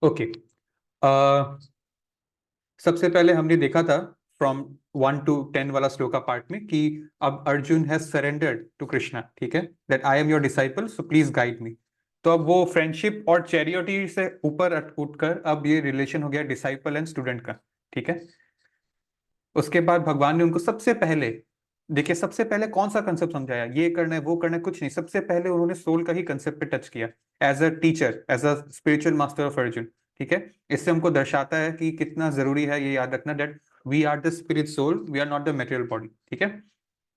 Okay. सबसे पहले हमने देखा था फ्रॉम 1 to 10 वाला श्लोका पार्ट में कि अब Arjun has surrendered to Krishna, ठीक है, that I am your disciple so please guide me. तो अब वो फ्रेंडशिप और चैरिटी से ऊपर उठकर अब ये रिलेशन हो गया डिसाइपल एंड स्टूडेंट का, ठीक है। उसके बाद भगवान ने उनको सबसे पहले, देखिए सबसे पहले कौन सा कंसेप्ट समझाया, ये करना है वो करना है, कुछ नहीं, सबसे पहले उन्होंने सोल का ही कंसेप्ट पे टच किया as a teacher, as a spiritual master of Arjun, ठीक है। इससे हमको दर्शाता है कि कितना जरूरी है ये याद रखना that we are the spirit soul, we are not the material body, ठीक है।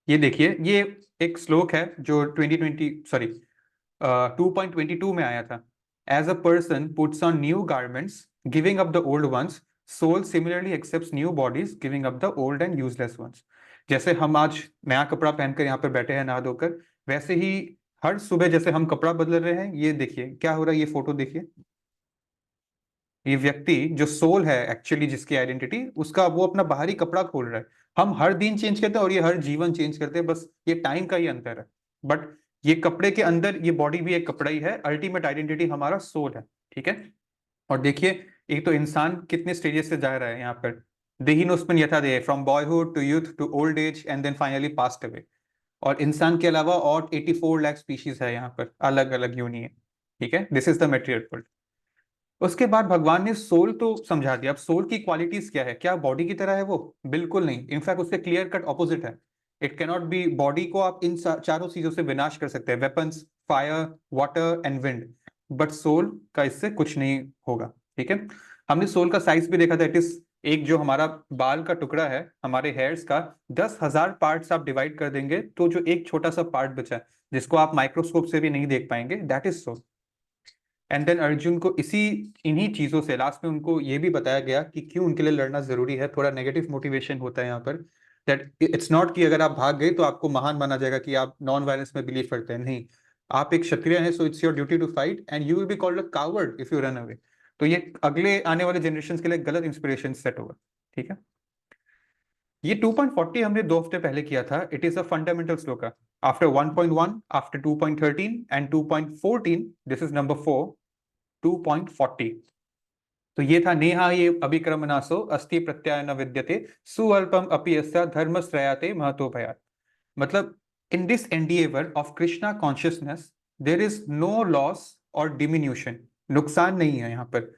ये देखिए, ये एक श्लोक है जो 2.22 में आया था। As a person puts on new garments giving up the old ones, soul similarly accepts new bodies giving up the old and useless ones. जैसे हम आज नया कपड़ा पहनकर यहाँ पे बैठे हैं नहा धोकर, वैसे ही हर सुबह जैसे हम कपड़ा बदल रहे हैं, ये देखिए क्या हो रहा है, ये फोटो देखिए। ये व्यक्ति जो सोल है एक्चुअली, जिसकी आइडेंटिटी उसका, वो अपना बाहरी कपड़ा खोल रहा है। हम हर दिन चेंज करते हैं और ये हर जीवन चेंज करते हैं, बस ये टाइम का ही अंतर है। बट ये कपड़े के अंदर ये बॉडी भी एक कपड़ा ही है, अल्टीमेट आइडेंटिटी हमारा सोल है, ठीक है। और देखिए, एक तो इंसान कितने स्टेजेस से जा रहा है यहाँ पर, देहिनोस्मिन यथा देह, from boyhood to youth to old age and then finally passed away. और इंसान के अलावा और 84 लाख स्पीशीज है यहाँ पर, अलग अलग यूनि है, ठीक है। This is the material world. उसके बाद भगवान ने सोल तो समझा दिया, अब सोल की क्वालिटीज क्या है, क्या बॉडी की तरह है वो? बिल्कुल नहीं, इनफैक्ट उसके क्लियर कट ऑपोजिट है। इट कैनॉट बी, बॉडी को आप इन चारों चीजों से विनाश कर सकते हैं, weapons, fire, water and wind, but soul का इससे कुछ नहीं होगा, ठीक है। हमने सोल का साइज भी देखा था, इट इज, एक जो हमारा बाल का टुकड़ा है हमारे हेयर्स का, 10,000 पार्ट्स आप डिवाइड कर देंगे तो जो एक छोटा सा पार्ट बचा है जिसको आप माइक्रोस्कोप से भी नहीं देख पाएंगे, that is soul. And then Arjun को इन्हीं चीजों से लास्ट में उनको ये भी बताया गया कि क्यों उनके लिए लड़ना जरूरी है। थोड़ा नेगेटिव मोटिवेशन होता है यहाँ पर, दैट इट्स नॉट कि अगर आप भाग गए तो आपको महान माना जाएगा कि आप नॉन वायलेंस में बिलीव करते हैं, नहीं। आप एक क्षत्रिय हैं, so it's your duty to fight and you will be called a coward if you run away. तो ये अगले आने वाले जनरेशन के लिए गलत इंस्पिरेशन सेट होगा, ठीक है। ये 2.40 हमने 2 हफ्ते पहले किया था, it is a fundamental shloka. After 1.1, after 2.13 and 2.14, this is number 4, 2.40। तो ये था नेहा ये अभिक्रमनासो अस्ति प्रत्यय न विद्यते सुअल्पम अपि यस्य धर्मश्रयाते महतो भयात्। मतलब in this endeavour of Krishna consciousness there is no loss और डिमिन्यूशन, नुकसान नहीं है यहाँ पर।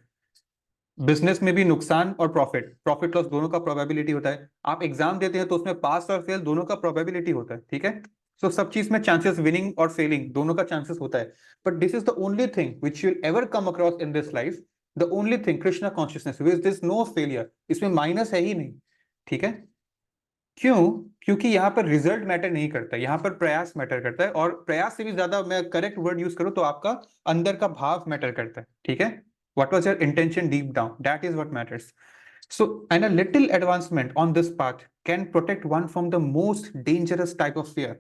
बिजनेस में भी नुकसान और प्रॉफिट, प्रॉफिट लॉस दोनों का प्रोबेबिलिटी होता है। आप एग्जाम देते हैं तो उसमें पास और फेल दोनों का प्रोबेबिलिटी होता है, ठीक है। सो सब चीज में चांसेस, विनिंग और फेलिंग दोनों का चांसेस होता है। But this is the only thing which you'll ever come across in this life, the only thing Krishna consciousness which this no failure, इसमें माइनस है ही नहीं, ठीक है। क्यों? क्योंकि यहाँ पर रिजल्ट मैटर नहीं करता, यहाँ पर प्रयास मैटर करता है, और प्रयास से भी ज्यादा मैं करेक्ट वर्ड यूज करूँ तो आपका अंदर का भाव मैटर करता है, ठीक है। What was your intention deep down? That is what matters. So, and a little advancement on this path can protect one from the most dangerous type of fear.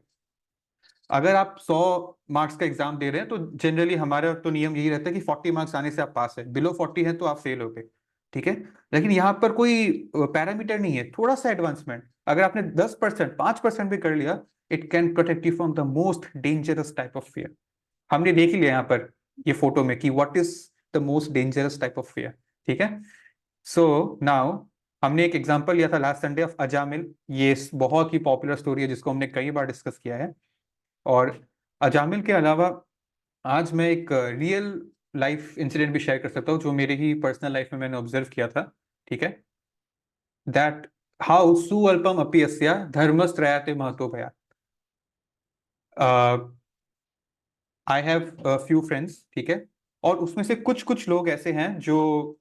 अगर आप 100 मार्क्स का एग्जाम दे रहे हैं तो जनरली हमारा तो नियम यही रहता है कि 40 मार्क्स आने से आप पास है, बिलो 40 है तो आप फेल हो गए, ठीक है। लेकिन यहाँ पर कोई पैरामीटर नहीं है, थोड़ा सा एडवांसमेंट अगर आपने 10%, 5% भी कर लिया, it can protect you from the most dangerous type of fear. हमने देख लिया यहाँ पर ये फोटो में कि what is the most dangerous type of fear, ठीक है। सो नाउ हमने एक एग्जांपल लिया था लास्ट संडे ऑफ अजामिल, ये बहुत ही पॉपुलर स्टोरी है जिसको हमने कई बार डिस्कस किया है। और अजामिल के अलावा आज मैं एक रियल लाइफ इंसिडेंट भी शेयर कर सकता हूँ जो मेरे ही पर्सनल लाइफ में मैंने ऑब्जर्व किया था, ठीक है। दैट हाउ सुअल्पम अपि यस्य धर्मस्त्रयाते महतो भयात्। आई हैव फ्यू फ्रेंड्स, ठीक है, और उसमें से कुछ कुछ लोग ऐसे हैं जो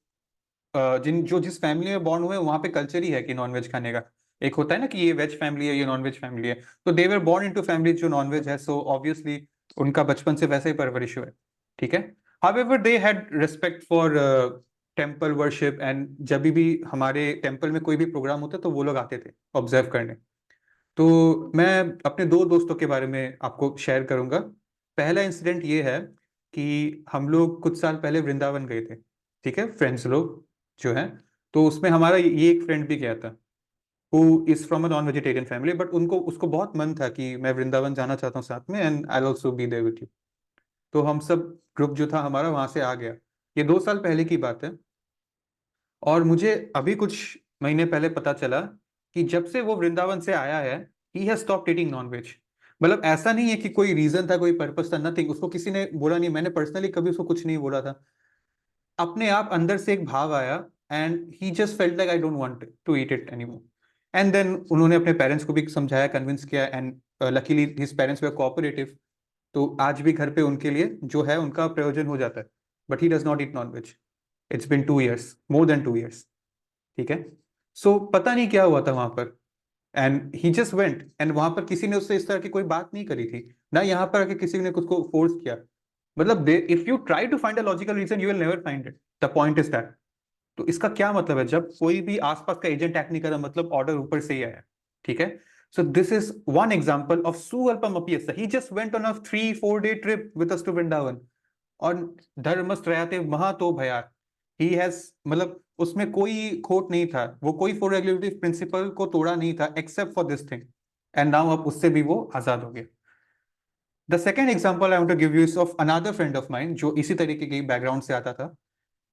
जिस फैमिली में बॉर्न हुए वहां पे कल्चर ही है कि नॉनवेज खाने का। एक होता है ना कि ये वेज फैमिली है, ये नॉन वेज फैमिली है, तो दे वर बॉर्न इनटू फैमिली जो नॉन वेज है, सो ऑब्वियसली उनका बचपन से वैसे ही परवरिश हुआ है, ठीक है। However they had respect for temple worship, and जब भी हमारे टेम्पल में कोई भी प्रोग्राम होता तो वो लोग आते थे ऑब्जर्व करने। तो मैं अपने दो दोस्तों के बारे में आपको शेयर करूंगा। पहला इंसिडेंट ये है कि हम लोग कुछ साल पहले वृंदावन गए थे, ठीक है, फ्रेंड्स लोग जो हैं। तो उसमें हमारा ये एक फ्रेंड भी गया था who is from a non vegetarian family, but उनको उसको बहुत मन था कि मैं वृंदावन जाना चाहता हूँ साथ में, and I also be there with you. तो हम सब ग्रुप जो था हमारा वहां से आ गया। ये 2 साल पहले की बात है। और मुझे अभी कुछ महीने पहले पता चला कि जब से वो वृंदावन से आया है, he has stopped eating non veg. मतलब ऐसा नहीं है कि कोई रीजन था, कोई पर्पस था, नथिंग। उसको किसी ने बोला नहीं, मैंने पर्सनली कभी उसको कुछ नहीं बोला था। अपने आप अंदर से एक भाव आया and he just felt like I don't want to eat it anymore. And then उन्होंने अपने पेरेंट्स को भी समझाया, कन्विंस किया, and luckily his parents were cooperative. तो आज भी घर पे उनके लिए जो है उनका प्रयोजन हो जाता है। But he does not eat non veg. It's been 2 years, more than 2 years। ठीक है। सो पता नहीं क्या हुआ था वहां पर, and he just went, and वहां पर किसी ने उससे इस तरह की कोई बात नहीं करी थी ना, यहाँ पर आके किसी ने उसको फोर्स किया। मतलब if you try to find a logical reason you will never find it. The point is that. तो इसका क्या मतलब है, जब कोई भी आसपास का एजेंट एक्ट नहीं कर रहा, मतलब ऑर्डर ऊपर से ही आया। ठीक है। So this is one example of सुअल्पम अपीयस्य। He just went on a 3-4 day trip with us to Vrindavan. और धर्मस्थ रहते महातो भयात। ही हैज, मतलब उसमें कोई खोट नहीं था, वो कोई फोर रेगुलेटिव प्रिंसिपल को तोड़ा नहीं था except for this thing. And now अब उससे भी वो आजाद हो गया। The second example I want to give you is of another friend of mine जो इसी तरीके के बैकग्राउंड से आता था।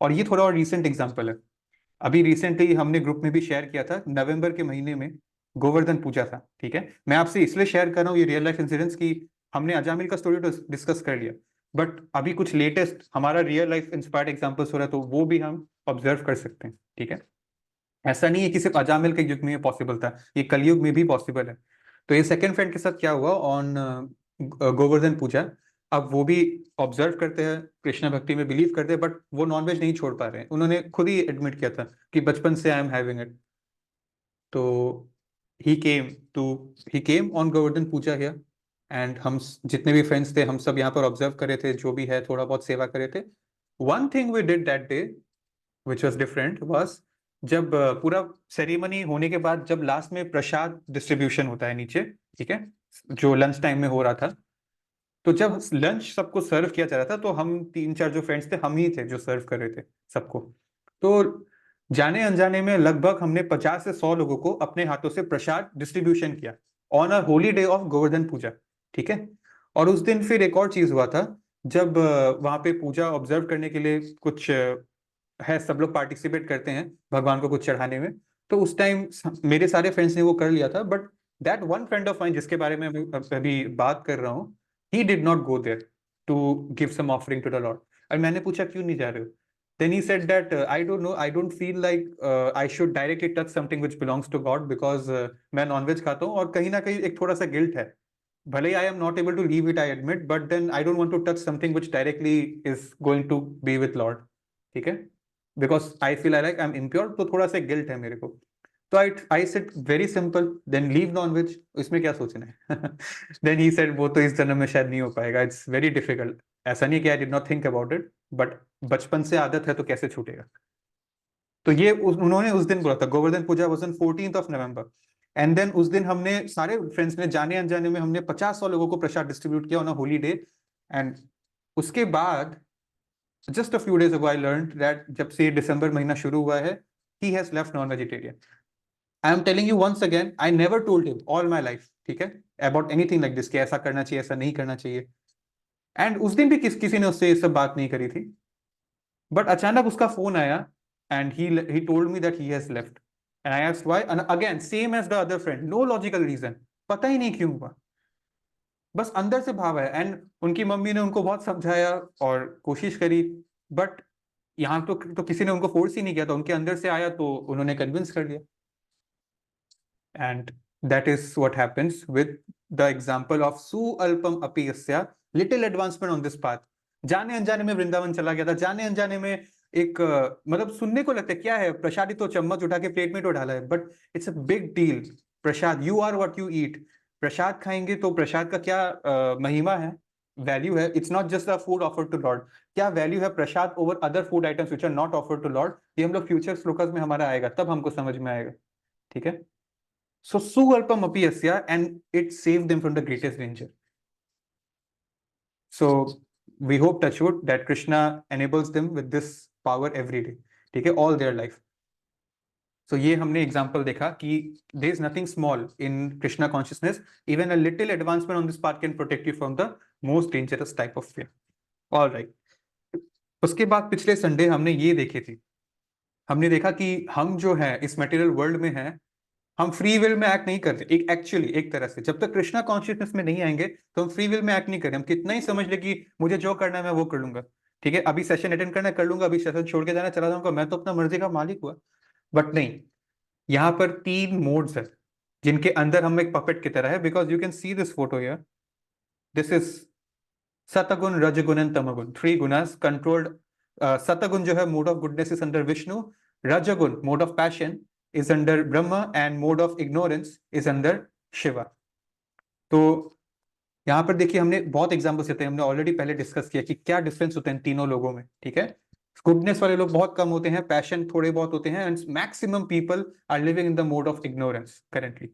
और ये थोड़ा और रिसेंट एग्जाम्पल है। अभी रिसेंटली हमने ग्रुप में भी शेयर किया था, नवंबर के महीने में गोवर्धन पूजा था। ठीक है। मैं आपसे इसलिए शेयर कर रहा हूँ ये रियल लाइफ इंसिडेंट्स की, हमने अजामिल का स्टोरी तो डिस्कस कर लिया, बट अभी कुछ लेटेस्ट हमारा रियल लाइफ इंस्पायर्ड एग्जांपल्स हो रहा है, तो वो भी हम ऑब्जर्व कर सकते हैं। ठीक है। ऐसा नहीं है कि सिर्फ अजामिल के युग में पॉसिबल था, ये कलयुग में भी पॉसिबल है। तो ये सेकंड फ्रेंड के साथ क्या हुआ ऑन गोवर्धन पूजा। अब वो भी ऑब्जर्व करते हैं, कृष्ण भक्ति में बिलीव करते हैं, बट वो नॉनवेज नहीं छोड़ पा रहे हैं। उन्होंने खुद ही एडमिट किया था कि बचपन से आई एम हैविंग इट। तो he came to he came on Govardhan Puja here. And हम जितने भी फ्रेंड्स थे, हम सब यहाँ पर ऑब्जर्व करे थे, जो भी है थोड़ा बहुत सेवा करे थे। One thing we did that day which was different was, जब पूरा सेरेमनी होने के बाद जब लास्ट में प्रसाद डिस्ट्रीब्यूशन होता है नीचे, ठीक है, जो लंच टाइम में हो रहा था, तो जब लंच सबको सर्व किया जा रहा था, तो हम 3-4 जो फ्रेंड्स थे, हम ही थे जो सर्व कर रहे थे सबको। तो जाने अनजाने में लगभग हमने 50 से 100 लोगों को अपने हाथों से प्रसाद डिस्ट्रीब्यूशन किया on a holy day of Govardhan Puja. ठीक है। और उस दिन फिर एक और चीज हुआ था, जब वहां पे पूजा ऑब्जर्व करने के लिए कुछ है, सब लोग पार्टिसिपेट करते हैं भगवान को कुछ चढ़ाने में। तो उस टाइम मेरे सारे फ्रेंड्स ने वो कर लिया था, but that one friend of mine जिसके बारे में मैं अभी बात कर रहा हूँ, he did not go there to give some offering to the lord. और मैंने पूछा क्यों नहीं जा रहे हो। Then he said that I don't know, I don't feel like I should directly touch something which belongs to God, because मैं non veg खाता हूँ और कहीं ना कहीं एक थोड़ा सा गिल्ट है। भले ही I am not able to leave it, I admit, but then I don't want to touch something which directly is going to be with lord. ठीक है। Because I feel I am impure, तो थोड़ा सा guilt है मेरे को। तो I said very simple, then leave non veg, इसमें क्या सोचना है। देन ही सेड वो तो इस जन्म में शायद नहीं हो पाएगा, इट्स वेरी डिफिकल्ट। ऐसा नहीं कि I did not think about it, but बचपन से आदत है तो कैसे छूटेगा। तो ये उन्होंने उस दिन बोला था, Govardhan Puja was on 14th of November। And then उस दिन हमने सारे फ्रेंड्स ने जाने अनजाने में हमने 50-100 लोगों को प्रसाद डिस्ट्रीब्यूट किया on a holy day. And उसके बाद just a few days ago I learned that जब से दिसंबर महीना शुरू हुआ है, he has left non vegetarian. I am telling you once again, I never told him all my life, ठीक है, अबाउट एनीथिंग लाइक दिस, कि ऐसा करना चाहिए, ऐसा नहीं करना चाहिए। एंड उस दिन भी किसी ने उससे ये सब बात नहीं करी थी। बट अचानक उसका फोन आया and he told me that he has left. And I asked why, and again same as the other friend, no logical reason, पता ही नहीं क्यों हुआ, बस अंदर से भाव है। एंड उनकी मम्मी ने उनको बहुत समझाया और कोशिश करी, बट यहाँ तो किसी ने उनको फोर्स ही नहीं किया था, उनके अंदर से आया तो उन्होंने कन्विंस कर लिया। And that is what happens with the example of सुअल्पम अपि यस्य little advancement on this path. जाने अनजाने में वृंदावन चला गया था, जाने अनजाने में एक मतलब सुनने को लगता है क्या है, प्रसादी तो चम्मच उठा के प्लेट में तो डाला है, but it's a big deal. Prasad, you are what you eat. प्रसाद खाएंगे तो प्रसाद का क्या महिमा है, वैल्यू है। It's not just a food offered to lord, क्या वैल्यू है prasad over other food items which are not offered to lord. ये हम लोग फ्यूचर श्लोकस में हमारा आएगा, तब हमको समझ में आएगा। ठीक है। So sualpam api yasya, and it saved them from the greatest danger. So we hope, touch wood, that Krishna enables them with this power every day, ठीक है, all their life. So ये हमने एग्जाम्पल देखा कि there is nothing small in Krishna consciousness. Even a little advancement on this path can protect you from the most dangerous type of fear. All right. उसके बाद पिछले Sunday हमने ये देखी थी, हमने देखा कि हम जो है इस मटेरियल वर्ल्ड में है, हम फ्री विल में एक्ट नहीं करते। एक एक्चुअली एक तरह से जब तक कृष्णा कॉन्शियसनेस में नहीं आएंगे तो हम फ्री विल में एक्ट नहीं करें। हम कितना ही समझ ले कि मुझे जो करना है मैं वो कर लूंगा, ठीक है, अभी सेशन अटेंड करना है कर लूंगा, अभी सेशन छोड़ के जाना चला जाऊंगा, मैं तो अपना मर्जी का मालिक हुआ। बट नहीं, यहाँ पर 3 मोड्स है जिनके अंदर हम एक पपेट की तरह है। Because you can see this photo here, this is satgun rajgun and tamgun, 3 gunas controlled. सतगुण जो है mode of goodness is under Vishnu, rajgun mode of passion is under Brahma, and mode of ignorance is under Shiva. तो यहाँ पर देखिए हमने बहुत एग्जाम्पल्स देते हैं, हमने ऑलरेडी पहले डिस्कस किया कि क्या डिफरेंस होते हैं तीनों लोगों में, ठीक है। गुडनेस वाले लोग बहुत कम होते हैं, पैशन थोड़े बहुत होते हैं, and maximum people are living in the mode of ignorance currently,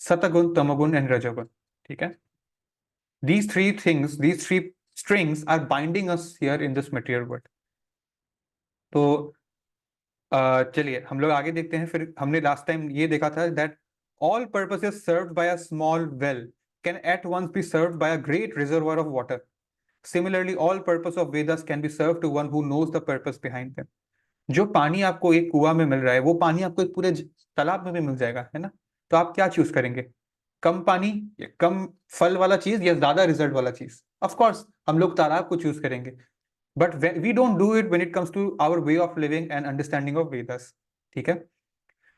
satgun tamgun and rajogun, ठीक है। These three things, these three strings are binding us here in this material world. तो चलिए हम लोग आगे देखते हैं। फिर हमने लास्ट टाइम ये देखा था that all purposes served by a small well can at once be served by a great reservoir of water. Similarly, all purpose of Vedas can be served to one who knows the purpose behind them. जो पानी आपको एक कुआं में मिल रहा है वो पानी आपको एक पूरे तालाब में भी मिल जाएगा, है ना। तो आप क्या चूज करेंगे, कम पानी या कम फल वाला चीज या ज्यादा रिजल्ट वाला चीज? ऑफ कोर्स हम लोग तालाब को चूज करेंगे, but we don't do it when it comes to our way of living and understanding of Vedas, ठीक है।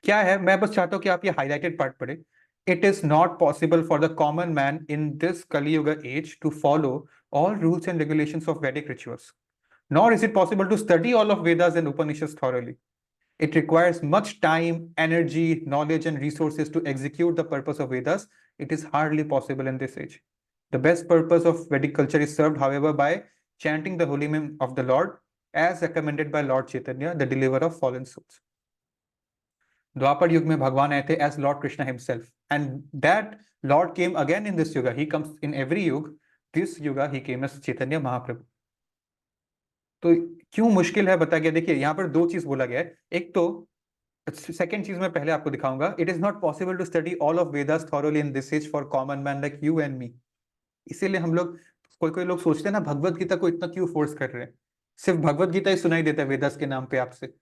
क्या है, मैं बस चाहता हूं कि आप ये हाईलाइटेड पार्ट पढ़े। It is not possible for the common man in this Kaliyuga age to follow all rules and regulations of Vedic rituals, nor is it possible to study all of Vedas and Upanishads thoroughly. It requires much time, energy, knowledge, and resources to execute the purpose of Vedas. It is hardly possible in this age. The best purpose of Vedic culture is served, however, by chanting the holy name of the Lord, as recommended by Lord Chaitanya, the deliverer of fallen souls. Dwapar Yuga में भगवान आए थे as Lord Krishna himself, and that Lord came again in this yuga. He comes in every yuga. This yuga he came as Chaitanya Mahaprabhu. तो क्यों मुश्किल है बता गया। देखिए यहाँ पर 2 चीज बोला गया है। एक तो सेकेंड चीज मैं पहले आपको दिखाऊंगा, it is not possible to study all of Vedas thoroughly in this age for common man like you and me. इसीलिए हम लोग, कोई कोई लोग सोचते हैं ना भगवत गीता को इतना क्यों फोर्स कर रहे हैं, सिर्फ भगवत गीता ही सुनाई देता है वेदास के नाम पे आपसे,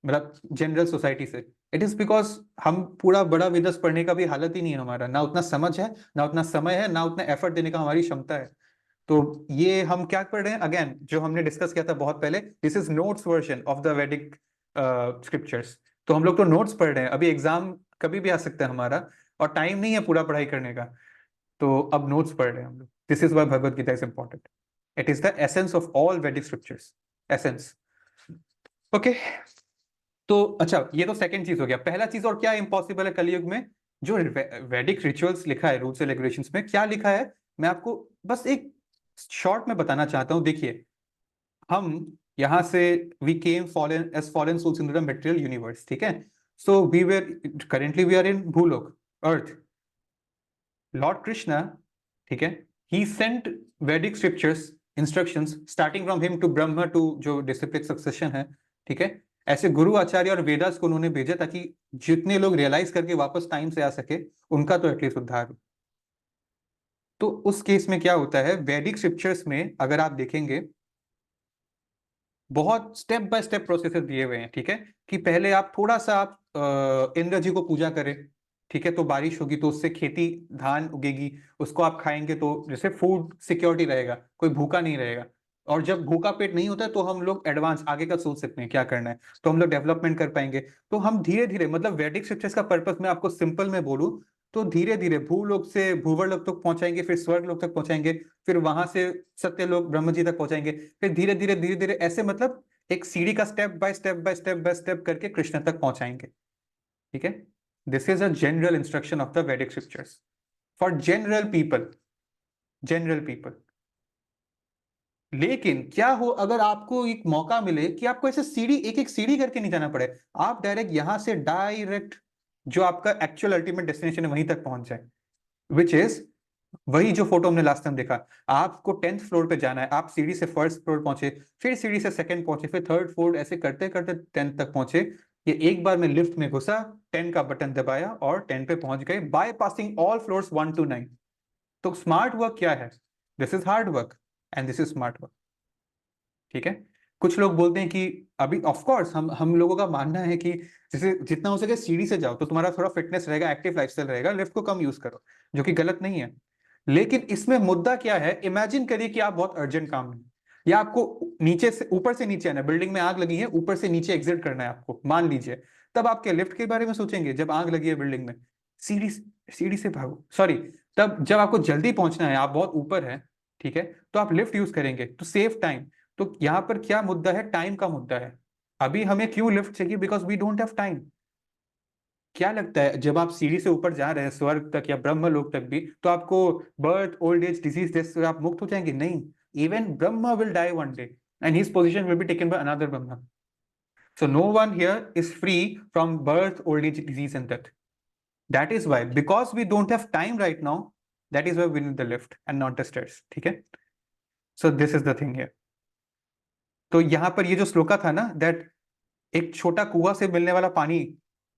मतलब जनरल सोसाइटी से। इट इज बिकॉज हम पूरा बड़ा वेदास पढ़ने का भी हालत ही नहीं है हमारा, ना उतना समझ है, ना उतना समय है, ना उतना एफर्ट देने का हमारी क्षमता है। तो ये हम क्या पढ़ रहे हैं, अगेन जो हमने डिस्कस किया था बहुत पहले, this is notes version of the Vedic scriptures. तो हम लोग तो नोट्स पढ़ रहे हैं, अभी एग्जाम कभी भी आ सकता है हमारा, और टाइम नहीं है पूरा पढ़ाई करने का, तो अब नोट्स पढ़ रहे हैं हम लोग। This is why Bhagavad Gita is important. It is the essence of all Vedic scriptures, essence. Okay, तो अच्छा ये तो सेकंड चीज हो गया। पहला चीज और क्या इम्पॉसिबल है कलयुग में, जो वैदिक रिचुअल्स लिखा है, रूल्स एंड रेगुलेशंस में क्या लिखा है, मैं आपको बस एक शॉर्ट में बताना चाहता हूं। देखिए हम यहां से we came fallen as fallen souls in the material universe, ठीक है। So we were currently we are in Bhulok, earth. Lord Krishna, ठीक है, he sent Vedic scriptures, instructions starting from him to Brahma to जो डिसिप्लिक सक्सेशन है, ठीक है। ऐसे गुरु आचार्य और वेदास को उन्होंने भेजा ताकि जितने लोग रियलाइज करके वापस टाइम से आ सके उनका तो एटलीस्ट उद्धार हो। तो उस केस में क्या होता है, वैदिक स्क्रिप्चर्स में अगर आप देखेंगे बहुत स्टेप बाय स्टेप प्रोसेसेस दिए हुए हैं, ठीक है। कि पहले आप थोड़ा सा आप इंद्र जी को पूजा करें, ठीक है, तो बारिश होगी, तो उससे खेती धान उगेगी, उसको आप खाएंगे तो जैसे फूड सिक्योरिटी रहेगा, कोई भूखा नहीं रहेगा। और जब भूखा पेट नहीं होता है तो हम लोग एडवांस आगे का सोच सकते हैं क्या करना है, तो हम लोग डेवलपमेंट कर पाएंगे। तो हम धीरे धीरे, मतलब वैदिक स्क्रिप्चर्स का पर्पस मैं आपको सिंपल में बोलूं तो धीरे धीरे भूलोक से भूवर्लोक तक पहुंचाएंगे, फिर स्वर्ग लोक तक पहुंचाएंगे, फिर वहां से सत्यलोक ब्रह्म जी तक पहुंचाएंगे, फिर धीरे धीरे धीरे धीरे ऐसे, मतलब एक सीढ़ी का step by step by step by step करके कृष्ण तक पहुंचाएंगे, ठीक है। This is a general instruction of the Vedic scriptures for general people, general people. लेकिन क्या हो अगर आपको एक मौका मिले कि आपको ऐसे सीढ़ी एक एक सीढ़ी करके नहीं जाना पड़े, आप डायरेक्ट यहां से डायरेक्ट जो आपका एक्चुअल अल्टीमेट डेस्टिनेशन है वहीं तक पहुंच जाए, विच इज वही जो फोटो हमने लास्ट टाइम देखा। आपको 10th फ्लोर पे जाना है, आप सीढ़ी से फर्स्ट फ्लोर पहुंचे, फिर सीढ़ी से सेकंड पहुंचे, फिर थर्ड फोर्थ, ऐसे करते करते 10th तक पहुंचे। ये एक बार में लिफ्ट में घुसा, 10 का बटन दबाया और 10 पे पहुंच गए, by passing all floors 1 to 9। तो स्मार्ट वर्क क्या है, this is hard work and this is smart work, ठीक है। कुछ लोग बोलते हैं कि अभी ऑफ कोर्स हम लोगों का मानना है कि जैसे जितना हो सके सीढ़ी से जाओ तो तुम्हारा थोड़ा फिटनेस रहेगा, एक्टिव लाइफस्टाइल रहेगा, लिफ्ट को कम यूज करो, जो कि गलत नहीं है। लेकिन इसमें मुद्दा क्या है, इमेजिन करिए कि आप बहुत अर्जेंट काम में, या आपको नीचे से ऊपर से नीचे आना, बिल्डिंग में आग लगी है, ऊपर से नीचे एग्जिट करना है आपको, मान लीजिए। तब आप क्या लिफ्ट के बारे में सोचेंगे जब आग लगी है बिल्डिंग में? सीढ़ी सीढ़ी से भागो, सॉरी, तब जब आपको जल्दी पहुंचना है, आप बहुत ऊपर है, ठीक है, तो आप लिफ्ट यूज करेंगे टू सेव टाइम। तो यहाँ पर क्या मुद्दा है? टाइम का मुद्दा है। अभी हमें क्यों लिफ्ट चाहिए? Because we don't have time. क्या लगता है जब आप सीढ़ी से ऊपर जा रहे हैं स्वर्ग तक या ब्रह्म लोक तक भी, तो आपको बर्थ, ओल्ड एज, डिजीज से आप मुक्त हो जाएंगे? नहीं। Even Brahma will die one day and his position will be taken by another Brahma. So no one here is free from birth, old age, disease and death. That is why, because we don't have time right now, that is why we need the lift and not the stairs. ठीक है? So this is the thing here. तो यहाँ पर ये जो श्लोका था ना, that एक छोटा कुआं से मिलने वाला पानी,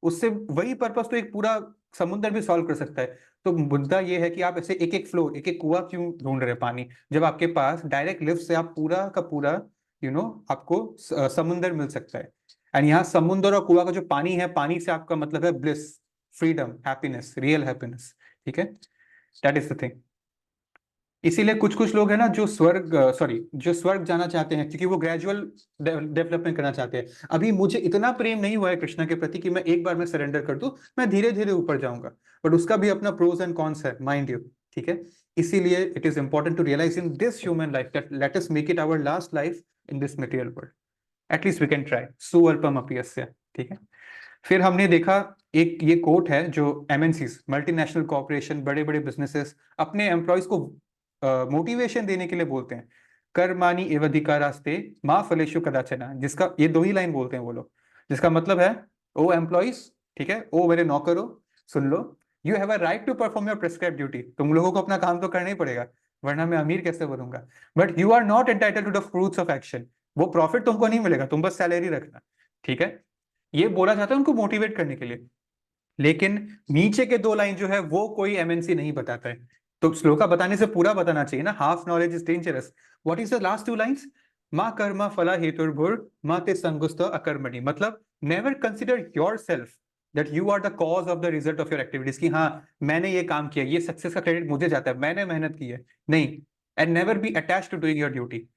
उससे वही पर्पस तो एक पूरा समुद्र भी सॉल्व कर सकता है। तो मुद्दा ये है कि आप ऐसे एक एक फ्लोर, एक एक कुआं क्यों ढूंढ रहे पानी, जब आपके पास डायरेक्ट लिफ्ट से आप पूरा का पूरा आपको समुद्र मिल सकता है। एंड यहाँ समुद्र और कुआं का जो पानी है, पानी से आपका मतलब है bliss, freedom, happiness, real happiness. ठीक है, दैट इज द थिंग। इसीलिए कुछ कुछ लोग हैं ना जो जो स्वर्ग जाना चाहते हैं, क्योंकि वो ग्रेजुअल डेवलपमेंट करना चाहते हैं। अभी मुझे इतना प्रेम नहीं हुआ है कृष्णा के प्रति कि मैं एक बार में सरेंडर कर दूं, मैं धीरे धीरे ऊपर जाऊंगा। बट उसका भी अपना प्रोज एंड कॉन्स है, माइंड यू। ठीक है, इसीलिए it is important to realise in this human life that let us make it our last life in this material world. At least we can try, सुअल्पम अपि यस्य। ठीक है, फिर हमने देखा एक ये कोट है जो एमएनसीज, मल्टीनेशनल कॉर्पोरेशन, बड़े बड़े बिजनेसेस अपने एम्प्लॉयज को मोटिवेशन देने के लिए बोलते हैं, कर्माणि एवाधिकारास्ते मा फलेषु कदाचन। जिसका ये दो ही लाइन बोलते हैं वो लोग, जिसका मतलब है, ओ एम्प्लॉयज, ठीक है, ओ मेरे नौकरों, सुन लो, you have a right to perform your prescribe duty. तुम लोगों को अपना काम तो करना ही पड़ेगा, वरना मैं अमीर कैसे बनूंगा। But you are not entitled to the fruits of action. वो प्रॉफिट तुमको नहीं मिलेगा, तुम बस सैलरी रखना। ठीक है, ये बोला जाता है उनको मोटिवेट करने के लिए। लेकिन नीचे के दो लाइन जो है वो कोई एमएनसी नहीं बताता है। तो श्लोका बताने से पूरा बताना चाहिए ना, half knowledge is dangerous. What is the last two lines? मा कर्म फला हेतुर्भुर मा ते संगुस्त अकर्मणि। मतलब never consider yourself that you are the cause of the result of your activities, कि हाँ मैंने ये काम किया, ये सक्सेस का क्रेडिट मुझे जाता है, मैंने मेहनत की है। नहीं। And never be attached to doing your duty.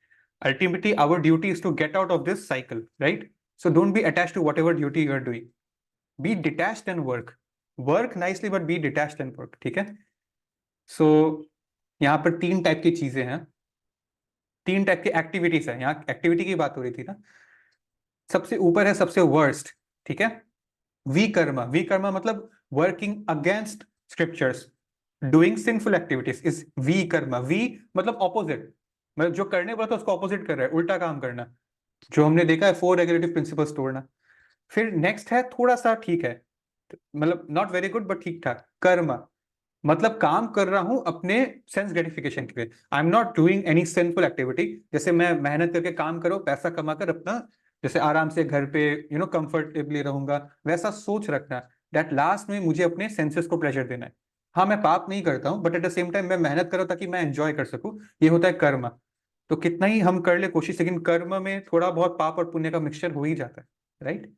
Ultimately, our duty is to get out of this cycle, right? So don't be attached to whatever duty you are doing. Be detached and work. Work nicely, but be detached and work. ठीक है? So यहाँ पर तीन type की चीजें हैं, तीन type की एक्टिविटीज है। यहाँ एक्टिविटी की बात हो रही थी ना। सबसे ऊपर है सबसे वर्स्ट, ठीक है, विकर्मा। विकर्मा मतलब working against scriptures, doing sinful activities is vikarma. वी मतलब ऑपोजिट, मतलब जो करने वाला था उसको ऑपोजिट कर रहा है, उल्टा काम करना, जो हमने देखा है 4 रेगुलेटिव प्रिंसिपल्स तोड़ना। फिर नेक्स्ट है थोड़ा सा ठीक है, मतलब नॉट वेरी गुड बट ठीक ठाक, कर्म, मतलब काम कर रहा हूं अपने सेंस ग्रेटिफिकेशन के लिए। आई am not doing any sinful activity. जैसे मैं मेहनत करके काम करो, पैसा कमाकर अपना जैसे आराम से घर पे कंफर्टेबली रहूंगा, वैसा सोच रखना, दैट लास्ट में मुझे अपने सेंसेस को प्लेजर देना है। हाँ मैं पाप नहीं करता हूँ, but at the same time मैं मेहनत करूँ ताकि मैं एंजॉय कर सकूं, ये होता है कर्म। तो कितना ही हम कर ले कोशिश, लेकिन कर्म में थोड़ा बहुत पाप और पुण्य का मिक्सचर हो ही जाता है, राइट?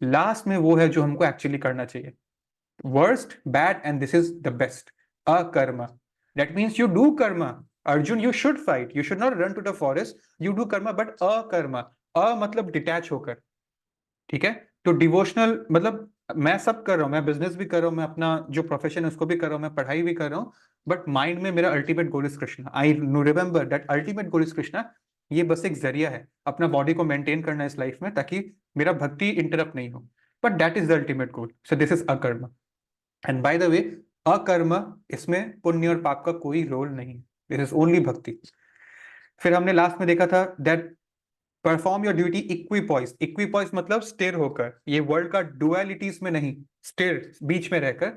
लास्ट में वो है जो हमको एक्चुअली करना चाहिए, worst, bad, and this is the best. Akarma. That means you do karma. Arjun, you should fight. You should not run to the forest. You do karma, but akarma. अ मतलब detach होकर। ठीक है, तो devotional मतलब मैं सब कर रहा हूं, मैं बिजनेस भी कर रहा हूं, मैं अपना जो प्रोफेशन है उसको भी कर रहा हूं, मैं पढ़ाई भी कर रहा हूं, बट माइंड में मेरा ultimate goal is Krishna. I remember that ultimate goal is Krishna. ये बस एक जरिया है अपना बॉडी को मेंटेन करना इस लाइफ में, ताकि मेरा भक्ति इंटरप्ट नहीं हो, but that is the ultimate goal. So this is akarma. And by the way, अकर्म, इसमें पुण्य और पाप का कोई रोल नहीं, दिस इज ओनली भक्ति। फिर हमने लास्ट में देखा था दैट परफॉर्म योर ड्यूटी इक्विपॉइस। इक्विपॉइस मतलब स्थिर होकर, ये वर्ल्ड का डुअलिटीज में नहीं, स्थिर बीच में रहकर।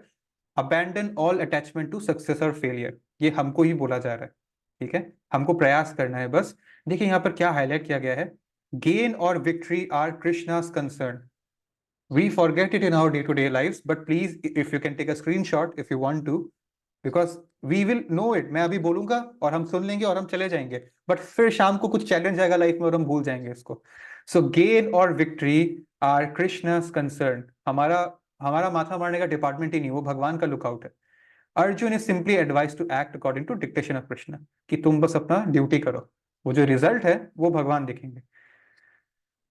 Abandon all attachment to success और फेलियर, ये हमको ही बोला जा रहा है। ठीक है, हमको प्रयास करना है बस। देखिए यहाँ पर क्या हाईलाइट किया गया है, गेन और victory are Krishna's concern. We forget it in our day-to-day lives, but please, if you can take a screenshot if you want to, because we will know it. मैं अभी बोलूंगा और हम सुन लेंगे और हम चले जाएंगे, बट फिर शाम को कुछ चैलेंज आएगा लाइफ में और हम भूल जाएंगे इसको। सो गेन और विक्ट्री आर कृष्णस कंसर्न। हमारा हमारा माथा मारने का डिपार्टमेंट ही नहीं, वो भगवान का लुकआउट है। Arjun is simply advise to act according to dictation of Krishna, कि तुम बस अपना ड्यूटी करो, वो जो रिजल्ट है वो भगवान देखेंगे।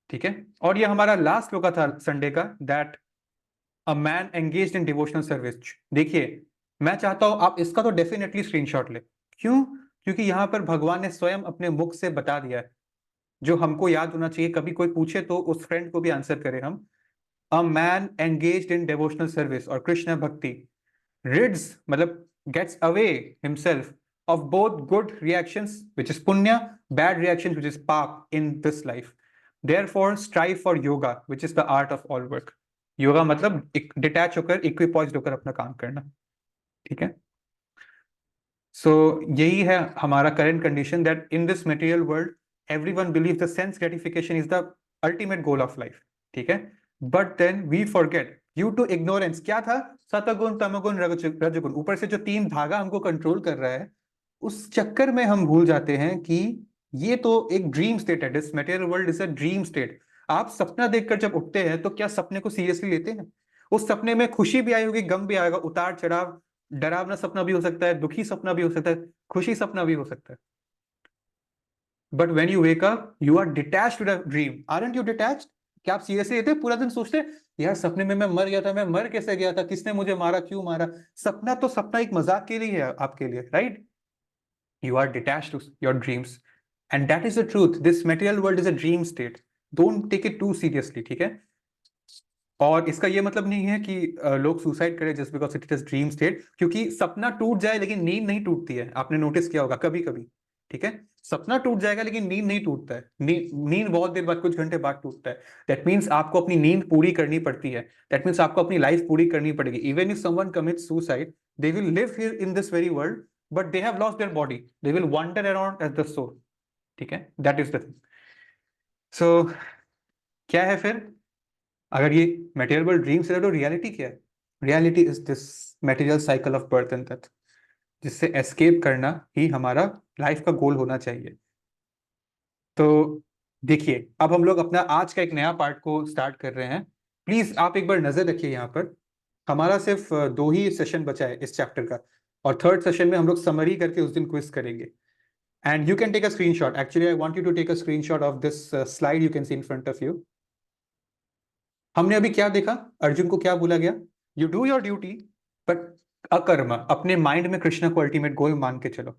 ठीक है, और ये हमारा लास्ट श्लोका था संडे का, that a man engaged in devotional service. देखिए, मैं चाहता हूं आप इसका तो डेफिनेटली स्क्रीनशॉट ले। क्यों? क्योंकि यहां पर भगवान ने स्वयं अपने मुख से बता दिया है, जो हमको याद होना चाहिए। कभी कोई पूछे तो उस फ्रेंड को भी आंसर करें हम। A man engaged in devotional service और कृष्ण भक्ति rids मतलब gets away himself of both good reactions which is punya, bad reactions which is pap in this life. Therefore strive for yoga which is the art of all work. Yoga मतलब एक detach होकर इक्विपॉइज्ड होकर अपना काम करना। ठीक है, सो यही है हमारा current condition, that in this material world everyone believe the sense gratification is the ultimate goal of life. ठीक है, but then we forget due to ignorance. क्या था? सतगुण तमगुण रजगुण, ऊपर से जो तीन धागा हमको कंट्रोल कर रहा है, उस चक्कर में हम भूल जाते हैं कि ये तो एक ड्रीम स्टेट है। This material world is a dream state. आप सपना देखकर जब उठते हैं तो क्या सपने को सीरियसली लेते हैं? उस सपने में खुशी भी आई होगी, गम भी आएगा, उतार चढ़ाव, डरावना सपना भी हो सकता है, दुखी सपना भी हो सकता है, खुशी सपना भी हो सकता है। But when you wake up you are detached to the dream. Aren't you detached? क्या आप सीरियसली लेते? पूरा दिन सोचते यार सपने में मैं मर गया था, मैं मर कैसे गया था, किसने मुझे मारा, क्यों मारा? सपना तो सपना एक मजाक के लिए है आपके लिए, right? You are detached to your dreams, and that is the truth. This material world is a dream state. Don't take it too seriously. ठीक है, और इसका ये मतलब नहीं है कि लोग सुसाइड करें just because it is dream state, क्योंकि सपना टूट जाए लेकिन नींद नहीं टूटती है। आपने नोटिस किया होगा कभी कभी। ठीक है, सपना टूट जाएगा लेकिन नींद नहीं टूटता है। नींद बहुत देर बाद, कुछ घंटे बाद टूटता है। दैट मीन्स आपको अपनी नींद पूरी करनी पड़ती है। दैट मीन्स आपको अपनी लाइफ पूरी करनी पड़ेगी। Even if someone commits suicide, they will live here in this very world, but they have lost their body, they will wander around as the soul. ठीक है, that is the thing. So क्या है फिर? अगर ये material world dream से, तो reality क्या है? Reality is this material cycle of birth and death, जिससे एस्केप करना ही हमारा लाइफ का गोल होना चाहिए। तो देखिए, अब हम लोग अपना आज का एक नया पार्ट को स्टार्ट कर रहे हैं। प्लीज आप एक बार नजर रखिए यहाँ पर। हमारा सिर्फ 2 ही सेशन बचा है इस चैप्टर का, और थर्ड सेशन में हम लोग समरी करके उस दिन क्विज करेंगे। And you can take a screenshot. Actually I want you to take a screenshot of this slide you can see in front of you. हमने अभी क्या देखा? अर्जुन को क्या बोला गया? You do your duty but अकर्म, अपने माइंड में कृष्ण को अल्टीमेट गोल मान के चलो।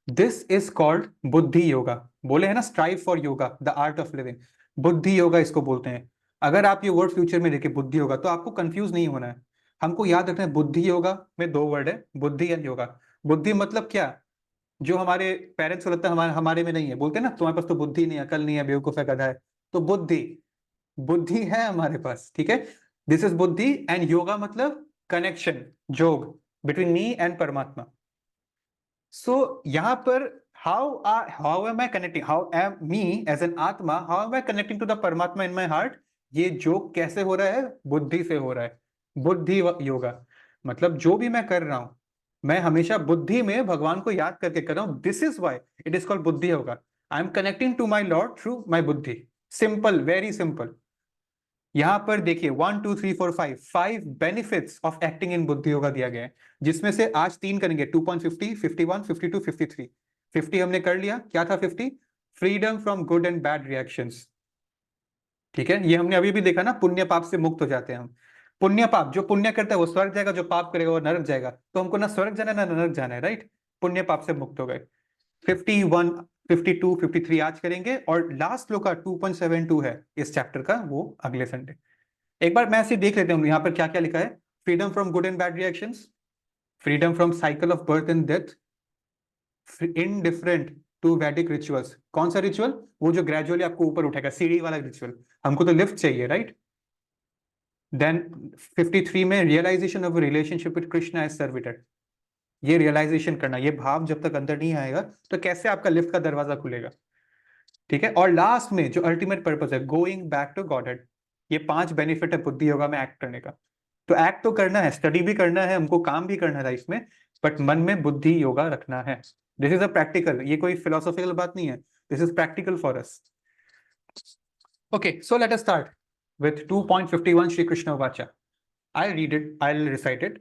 This is called buddhi yoga. बोले है ना, strive for yoga the art of living. बुद्धि योगा इसको बोलते हैं। अगर आप ये वर्ड फ्यूचर में देखें बुद्धि योगा, तो आपको कंफ्यूज नहीं होना है। हमको याद रखना है बुद्धि योगा में 2 वर्ड है, बुद्धि एंड योगा। बुद्धि मतलब क्या? जो हमारे पेरेंट्स को लगता है हमारे हमारे में नहीं है, बोलते हैं ना तुम्हारे पास तो बुद्धि नहीं है, अकल नहीं है, बेवकूफ है, गधा है। तो बुद्धि, बुद्धि है हमारे पास। ठीक है, दिस इज बुद्धि। एंड योगा मतलब कनेक्शन, जोग बिटवीन मी एंड परमात्मा। सो यहां पर how am I connecting, how am me as an atma, how am I connecting to the paramatma in my heart? ये जोग कैसे हो रहा है? बुद्धि से हो रहा है। बुद्धि योगा मतलब जो भी मैं कर रहा हूं, मैं हमेशा बुद्धि में भगवान को याद करके कर रहा हूं। This is why it is called buddhi yoga. I am connecting to my lord through my buddhi. Simple, very simple. यहां पर देखिए 1 2 3 4 5 5 बेनिफिट्स ऑफ एक्टिंग इन बुद्धि योगा दिया गया है, जिसमें से आज 3 करेंगे। 2.50, 51, 52, 53। 50 हमने कर लिया। क्या था 50? Freedom from good and bad reactions. ठीक है, ये हमने अभी भी देखा ना, पुण्य पाप से मुक्त हो जाते हैं हम। पुण्य पाप, जो पुण्य करता है वो स्वर्ग जाएगा, जो पाप करेगा वो नरक जाएगा। तो हमको ना स्वर्ग जाना है ना नरक जाना है, राइट? पुण्य पाप से मुक्त हो गए। 51, 52, 53 आज करेंगे, और लास्ट लो का 2.72 है इस चैप्टर का, वो अगले संडे। एक बार मैं ऐसे देख लेते हैं यहाँ पर क्या क्या लिखा है। Freedom from good and bad reactions, freedom from cycle of birth and death, indifferent to Vedic rituals. कौन सा रिचुअल? वो जो ग्रेजुअली आपको ऊपर उठेगा, सीढ़ी वाला रिचुअल। हमको तो लिफ्ट चाहिए, राइट? देन 53 में realization of relationship with Krishna as servitor. ये रियलाइजेशन करना, ये भाव जब तक अंदर नहीं आएगा तो कैसे आपका लिफ्ट का दरवाजा खुलेगा? ठीक है, और लास्ट में जो अल्टीमेट पर्पस है, गोइंग बैक टू गॉडहेड। ये 5 बेनिफिट है बुद्धि योगा में एक्ट करने का। तो एक्ट तो करना है, स्टडी भी करना है हमको, काम भी करना है लाइफ में, बट मन में बुद्धि योगा रखना है। दिस इज अ प्रैक्टिकल, ये कोई फिलोसॉफिकल बात नहीं है, this is practical for us. Okay, so let us start with 2.51 Shri Krishna Vacha. I'll read it, I'll recite it.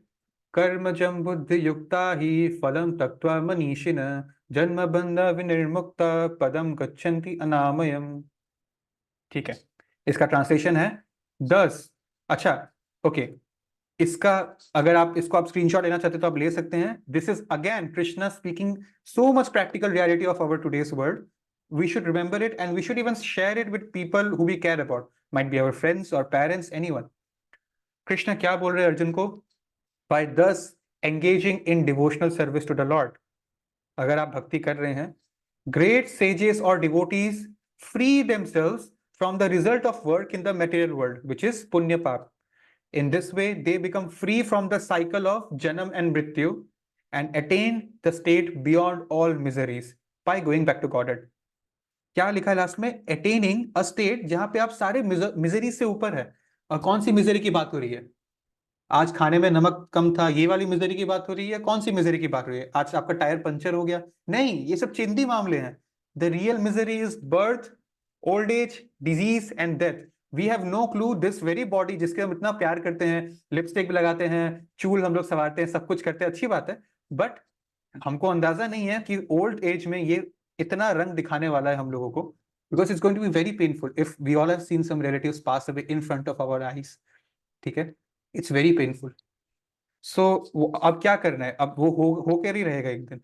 Karmajam buddhi yukta hi phalam taktva manishina janma bandha vinirmukta padam gachanti anamayam. ठीक है, इसका translation है 10। अच्छा, okay, इसका अगर आप इसको आप स्क्रीनशॉट लेना चाहते हो तो आप ले सकते हैं। This is again Krishna speaking so much practical reality of our today's world. We should remember it and we should even share it with people who we care about, might be our friends or parents, anyone. Krishna क्या बोल रहे हैं अर्जुन को? By thus engaging in devotional service to the Lord, अगर आप भक्ति कर रहे हैं, great sages or devotees free themselves from the result of work in the material world, which is punya pap. In this way, they become free from the cycle of janam and mrityu and attain the state beyond all miseries by going back to Godhead. क्या लिखा है last में? Attaining a state जहां पे आप सारे misery से ऊपर है। और कौन सी मिजरी की बात हो रही है? आज खाने में नमक कम था, ये वाली मिजरी की बात हो रही है? कौन सी मिजरी की बात हो रही है? आज आपका टायर पंचर हो गया? नहीं, ये सब चिंदी मामले हैं। The real misery is birth, old age, disease and death. We have no clue this very body जिसके हम इतना प्यार करते हैं, लिपस्टिक भी लगाते हैं, चूल हम लोग संवारते हैं, सब कुछ करते हैं, अच्छी बात है, बट हमको अंदाजा नहीं है कि ओल्ड एज में ये इतना रंग दिखाने वाला है हम लोगों को, because it's going to be very painful if we all have seen some relatives pass away in front of our eyes. ठीक है, इट्स वेरी पेनफुल। सो अब क्या करना है? अब वो हो कर ही रहेगा एक दिन।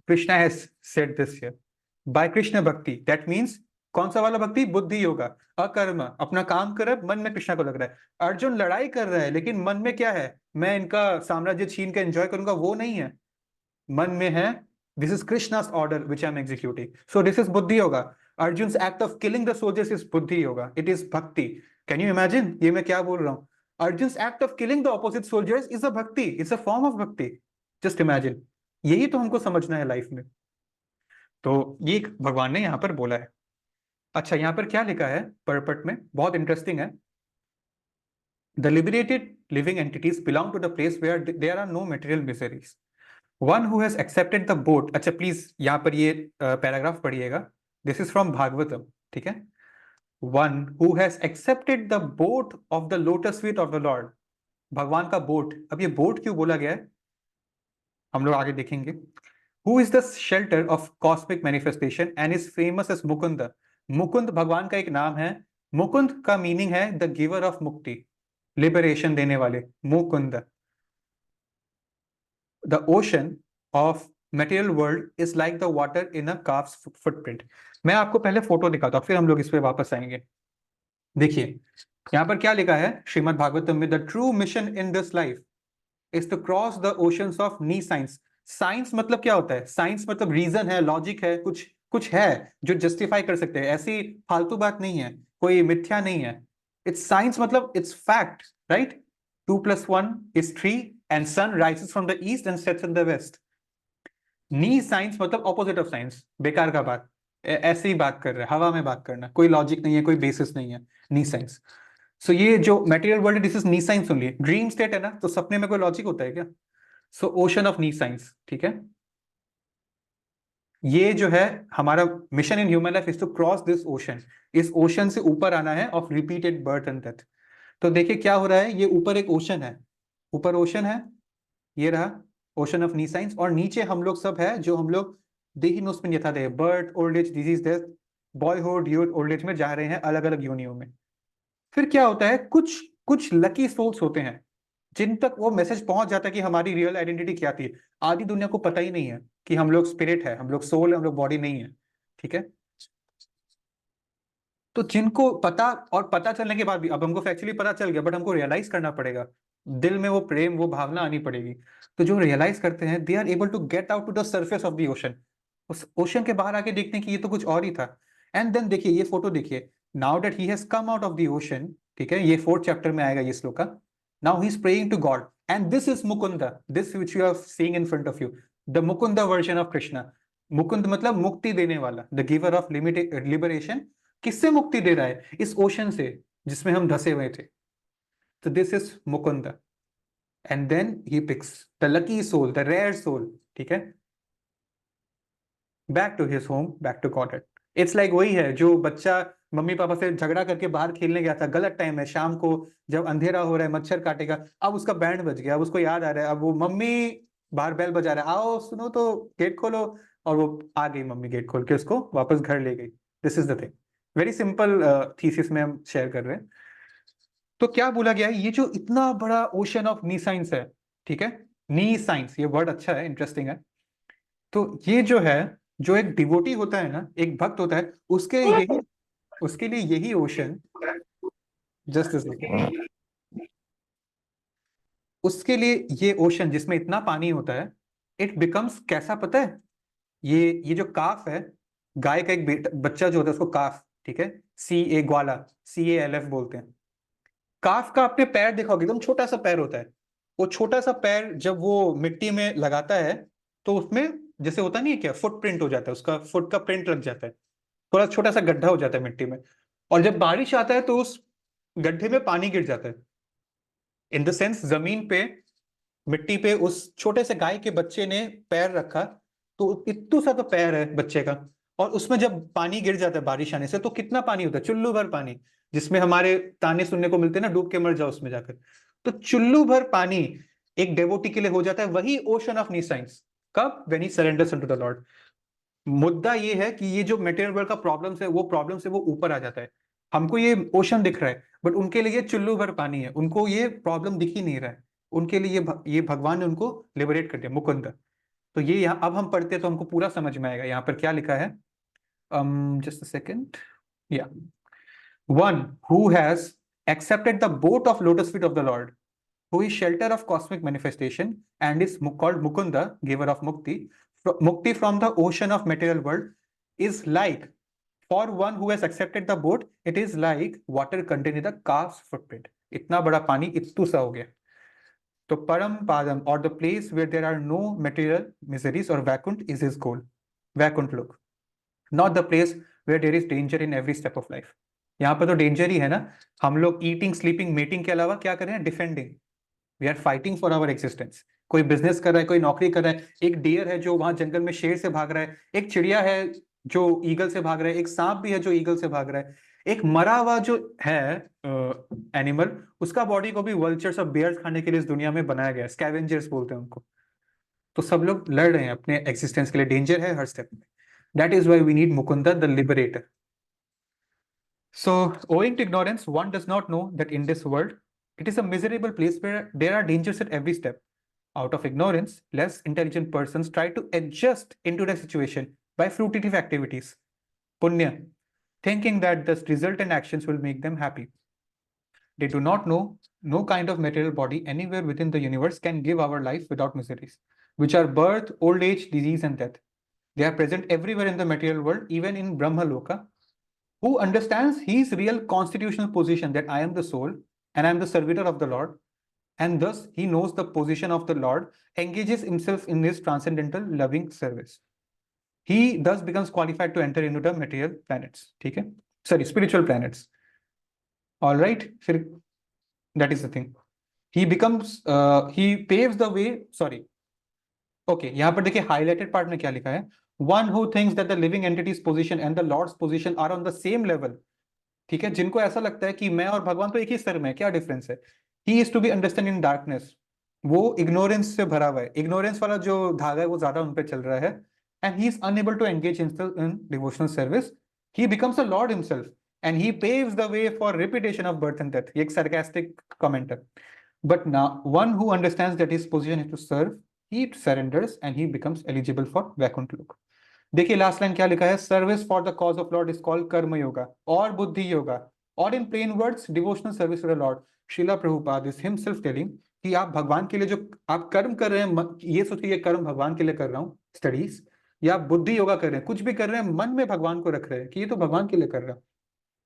Krishna has said this here, by Krishna bhakti, that means कौन सा वाला भक्ति? बुद्धि योगा, अकर्म, अपना काम कर, मन में कृष्णा को लग रहा है। अर्जुन लड़ाई कर रहा है लेकिन मन में क्या है? मैं इनका साम्राज्य छीन के एंजॉय करूंगा, वो नहीं है। मन में है this is Krishna's order which I am executing, so this is buddhi yoga. Arjun's act of killing the soldiers is buddhi yoga, it is bhakti. Can you imagine ये मैं क्या बोल रहा हूं? Arjun's act of killing the opposite soldiers is a bhakti, it's a form of bhakti. Just imagine, यही तो हमको समझना है लाइफ में। तो ये भगवान ने यहां पर बोला है। अच्छा, यहां पर क्या लिखा है परपट में? बहुत इंटरेस्टिंग है। The liberated living entities belong to the place where there are no material miseries, one who has accepted the boat. अच्छा प्लीज यहाँ पर ये पैराग्राफ पढ़िएगा, दिस इज फ्रॉम भागवतम, ठीक है। One who has accepted the boat of the lotus feet of the Lord, भगवान का boat. अब ये बोट क्यों बोला गया है हम लोग आगे देखेंगे। Who is the shelter of cosmic manifestation and is famous as Mukund, Mukund भगवान का एक नाम है। मुकुंद का मीनिंग है the giver of mukti, liberation देने वाले, Mukund. The ocean of material world is like the water in a calf's footprint. मैं आपको पहले फोटो दिखाता हूँ फिर हम लोग इस पे वापस आएंगे। देखिए यहाँ पर क्या लिखा है श्रीमद् भागवतम में, the true mission in this life is to cross the oceans of nescience. Science मतलब क्या होता है? साइंस मतलब रीजन है, लॉजिक है, कुछ कुछ है जो जस्टिफाई कर सकते हैं, ऐसी फालतू बात नहीं है, कोई मिथ्या नहीं है। इट्स साइंस मतलब it's fact, right? 2+1 is 3 and sun rises from the east and sets in the west. Knee science मतलब ऑपोजिट ऑफ साइंस, बेकार का बात, ऐसे ही बात कर रहे हैं, हवा में बात करना, कोई लॉजिक नहीं है, कोई बेसिस नहीं है, नी साइंस। सो ये जो material world this is knee science only, dream state है ना, तो सपने में कोई लॉजिक होता है क्या? So ocean of nescience, ठीक है। ये जो है हमारा mission in human life is to cross this ocean, इस ओशन से ऊपर आना है of repeated birth and death. तो देखिए क्या हो रहा है, ये ऊपर एक ओशन है, ऊपर ओशन है, ये रहा ओशन ऑफ नी साइंस, और नीचे हम लोग सब है जो हम लोग देहिनोस्मिन यथा देह, birth, old age, disease, death, boyhood, youth, old age में जा रहे हैं अलग अलग योनियों में। फिर क्या होता है, कुछ कुछ लकी सोल्स होते हैं जिन तक वो मैसेज पहुंच जाता है कि हमारी रियल आइडेंटिटी क्या थी। आधी दुनिया को पता ही नहीं है कि हम लोग स्पिरिट है, हम लोग सोल है, हम लोग बॉडी नहीं है, ठीक है। तो जिनको पता, और पता चलने के बाद भी, अब हमको एक्चुअली पता चल गया बट हमको रियलाइज करना पड़ेगा, दिल में वो प्रेम, वो भावना आनी पड़ेगी। तो जो रियलाइज करते हैं they are able to get out to the surface of the ocean, उस ओशन के बाहर आके देखते हैं कि ये तो कुछ और ही था। एंड देन देखिए ये फोटो देखिए, now that he has come out of the ocean, ठीक है, ये 4th चैप्टर में आएगा ये shloka. Now he is praying to God and this is Mukund, this which you are seeing in front of you, the Mukund version of Krishna. Mukund मतलब मुक्ति देने वाला, द गिवर ऑफ लिबरेशन। किससे मुक्ति दे रहा है? इस ओशन से जिसमें हम धसे हुए थे। तो this is Mukund. and then he picks the lucky soul, the rare soul, ठीक है, back to his home, back to Godhead. It's like वही है जो बच्चा मम्मी पापा से झगड़ा करके बाहर खेलने गया था, गलत टाइम है, शाम को जब अंधेरा हो रहा है, मच्छर काटेगा, अब उसका बैंड बज गया, अब उसको याद आ रहा है, अब वो मम्मी बाहर बेल बजा रहा है, आओ सुनो तो गेट खोलो, और वो आ गई मम्मी, गेट खोल के उसको वापस घर ले गई. This is the thing. Very simple thesis में हम शेयर कर रहे हैं. तो क्या बोला गया है, ये जो इतना बड़ा ओशन ऑफ नी साइंस है, ठीक है, नी साइंस, ये वर्ड अच्छा है, इंटरेस्टिंग है. तो ये जो है, जो एक डिवोटी होता है ना, एक भक्त होता है, उसके लिए यही ओशन, जस्ट सेकेंड, उसके लिए ये ओशन जिसमें इतना पानी होता है, इट बिकम्स कैसा पता है, ये जो काफ है, गाय का एक बच्चा जो होता है उसको काफ, ठीक है, ग्वाला, CALF बोलते हैं. काफ का आपने पैर देखा होगा, एकदम छोटा सा पैर होता है. वो छोटा सा पैर जब वो मिट्टी में लगाता है, तो उसमें जैसे होता नहीं है क्या, फुटप्रिंट हो जाता है, उसका फुट का प्रिंट लग जाता है, थोड़ा छोटा सा गड्ढा हो जाता है मिट्टी में. और जब बारिश आता है तो उस गड्ढे में पानी गिर जाता है. इन द सेंस जमीन पे, मिट्टी पे उस छोटे से गाय के बच्चे ने पैर रखा, तो इतना सा तो पैर है बच्चे का, और उसमें जब पानी गिर जाता है बारिश आने से, तो कितना पानी होता है, चुल्लू भर पानी, जिसमें हमारे ताने सुनने को मिलते हैं ना, डूब के मर जाओ उसमें जाकर. तो चुल्लू भर पानी एक डेवोटी के लिए हो जाता है, वही ओशन ऑफ नी साइंस. कब? When he surrenders to the Lord. मुद्दा ये है कि ये जो मटेरियल वर्ल्ड का प्रॉब्लम है, वो प्रॉब्लम से वो ऊपर आ जाता है. हमको ये ओशन दिख रहा है, बट उनके लिए चुल्लू भर पानी है, उनको ये प्रॉब्लम दिख ही नहीं रहा है. उनके लिए ये भगवान ने उनको लिबरेट कर दिया, मुकुंद. तो ये यहाँ अब हम पढ़ते हैं तो हमको पूरा समझ में आएगा. यहाँ पर क्या लिखा है, जस्ट अ सेकेंड, या one who has accepted the boat of lotus feet of the Lord, who is shelter of cosmic manifestation and is called Mukunda, giver of mukti, mukti from the ocean of material world, is like, for one who has accepted the boat, it is like water containing the calf's footprint. इतना बड़ा पानी इत्तू सा हो गया. तो परम पादम, or the place where there are no material miseries or vacunt, is his goal. Vacunt लोग, not the place where there is danger in every step of life. यहाँ पर तो डेंजर ही है ना. हम लोग ईटिंग, स्लीपिंग, मेटिंग के अलावा क्या कर रहे हैं, defending. We are fighting for our existence. कोई बिजनेस कर रहा है, कोई नौकरी कर रहा है, एक डियर है जो वहां जंगल में शेर से भाग रहा है, एक चिड़िया है जो ईगल से भाग रहा है, एक सांप भी है जो ईगल से भाग रहा है, एक मरा हुआ जो है एनिमल, उसका बॉडी को भी वल्चर्स और बेयर्स खाने के लिए इस दुनिया में बनाया गया है, स्कैवेंजर्स बोलते हैं उनको. तो सब लोग लड़ रहे हैं अपने एक्सिस्टेंस के लिए, डेंजर है हर स्टेप में. That is why we need Mukunda the liberator. So, owing to ignorance, one does not know that in this world, it is a miserable place where there are dangers at every step. Out of ignorance, less intelligent persons try to adjust into the situation by fruitive activities, punya, thinking that the resultant actions will make them happy. They do not know no kind of material body anywhere within the universe can give our life without miseries, which are birth, old age, disease, and death. They are present everywhere in the material world, even in Brahma Loka. Who understands his real constitutional position, that I am the soul and I am the servitor of the Lord, and thus he knows the position of the Lord, engages himself in his transcendental loving service. He thus becomes qualified to enter into the material planets. ठीक है, sorry, spiritual planets. All right, फिर that is the thing. He becomes, he paves the way. Sorry. Okay, यहाँ पर देखिए highlighted part में क्या लिखा है, one who thinks that the living entities position and the Lord's position are on the same level. ठीक है, जिनको ऐसा लगता है कि मैं और भगवान तो एक ही स्तर में है, क्या डिफरेंस है. He is to be understand in darkness. वो इग्नोरेंस से भरा हुआ है, इग्नोरेंस वाला जो धागा है वो ज्यादा उन पे चल रहा है. And he is unable to engage in devotional service. He becomes a lord himself and he paves the way for repetition of birth and death. ये एक sarcastic comment है. But now one who understands that his position is to serve, he surrenders and he becomes eligible for Vaikuntha Loka. देखिए last line क्या लिखा है, service for the cause of lord is called karma yoga और buddhi yoga, और in plain words devotional service for the lord. Srila Prabhupada is himself telling कि आप भगवान के लिए जो आप कर्म कर रहे हैं, ये सोचिए ये कर्म भगवान के लिए कर रहा हूँ, स्टडीज, या आप बुद्धि योगा कर रहे हैं, कुछ भी कर रहे हैं, मन में भगवान को रख रहे हैं कि ये तो भगवान के लिए कर रहा हूँ.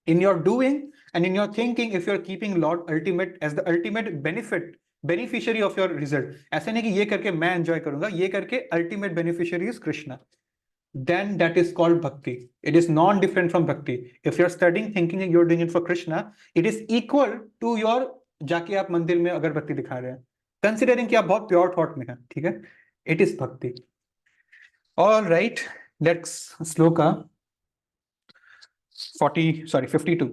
In your doing and in your thinking, if you're keeping Lord ultimate as the ultimate beneficiary of your result, ऐसे नहीं कि ये करके मैं enjoy करूंगा, ये करके ultimate beneficiary is Krishna, then that is called bhakti. It is non-different from bhakti. If you're studying, thinking and you're doing it for Krishna, it is equal to your जाके आप मंदिर में अगरबत्ती दिखा रहे हैं, कंसिडरिंग कि आप बहुत प्योर थॉट में हैं, ठीक है, इट इज भक्ति। All right, let's shloka 52।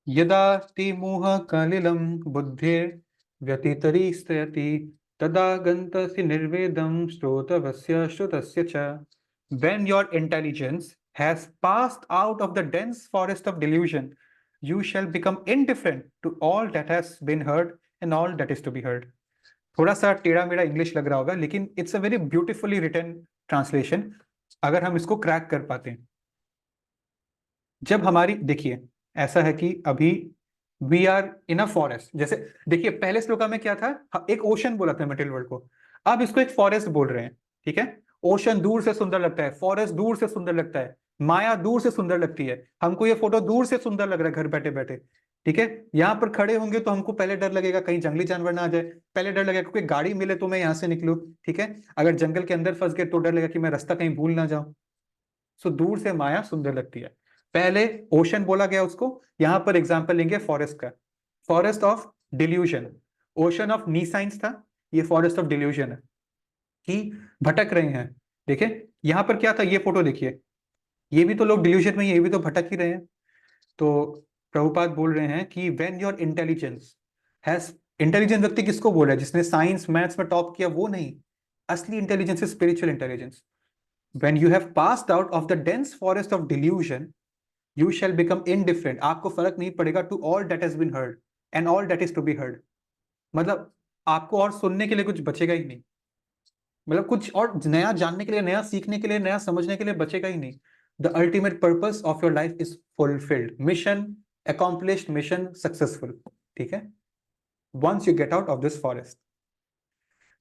यदा ते मोह कलिलं बुद्धिर व्यतितरिष्यति तदा गन्तसि निर्वेदं श्रोतवस्य श्रुतस्य च। When your intelligence has passed out of the dense forest of delusion, you shall become indifferent to all that has been heard and all that is to be heard. थोड़ा सा टेढ़ा मेढ़ा English लग रहा होगा, लेकिन it's a very beautifully written translation अगर हम इसको क्रैक कर पाते हैं। जब हमारी, देखिए ऐसा है कि अभी we are in a forest, जैसे देखिए पहले श्लोका में क्या था, एक ओशन बोला था मटेरियल वर्ल्ड को, अब इसको एक फॉरेस्ट बोल रहे हैं, ठीक है। ओशन दूर से सुंदर लगता है, फॉरेस्ट दूर से सुंदर लगता है, माया दूर से सुंदर लगती है, हमको ये फोटो दूर से सुंदर लग रहा है घर बैठे बैठे, ठीक है। यहाँ पर खड़े होंगे तो हमको पहले डर लगेगा कहीं जंगली जानवर ना आ जाए, पहले डर लगेगा कोई गाड़ी मिले तो मैं यहाँ से निकलूं, ठीक है। अगर जंगल के अंदर फंस गए तो डर लगेगा कि मैं रास्ता कहीं भूल ना जाऊं। सो दूर से माया सुंदर लगती है, पहले ओशन बोला गया उसको, यहां पर एग्जांपल लेंगे फॉरेस्ट का, forest of delusion. Ocean of knee science था, ये फॉरेस्ट ऑफ डिल्यूजन है कि भटक रहे हैं। देखिए यहां पर क्या था, ये फोटो देखिए, ये भी तो लोग डिल्यूजन में, ये भी तो भटक ही रहे हैं। तो प्रभुपाद बोल रहे हैं कि when your intelligence has, intelligent व्यक्ति किसको बोल रहा है, जिसने साइंस मैथ्स में टॉप किया वो नहीं, असली intelligence is spiritual intelligence. When you have passed out of the dense forest of delusion, you shall become indifferent. आपको फर्क नहीं पड़ेगा to all that has been heard and all that is to be heard. मतलब आपको और सुनने के लिए कुछ बचेगा ही नहीं, मतलब कुछ और नया जानने के लिए, नया सीखने के लिए, नया समझने के लिए बचेगा ही नहीं। The ultimate purpose of your life is fulfilled. Mission accomplished, mission successful. ठीक है? Once you get out of this forest,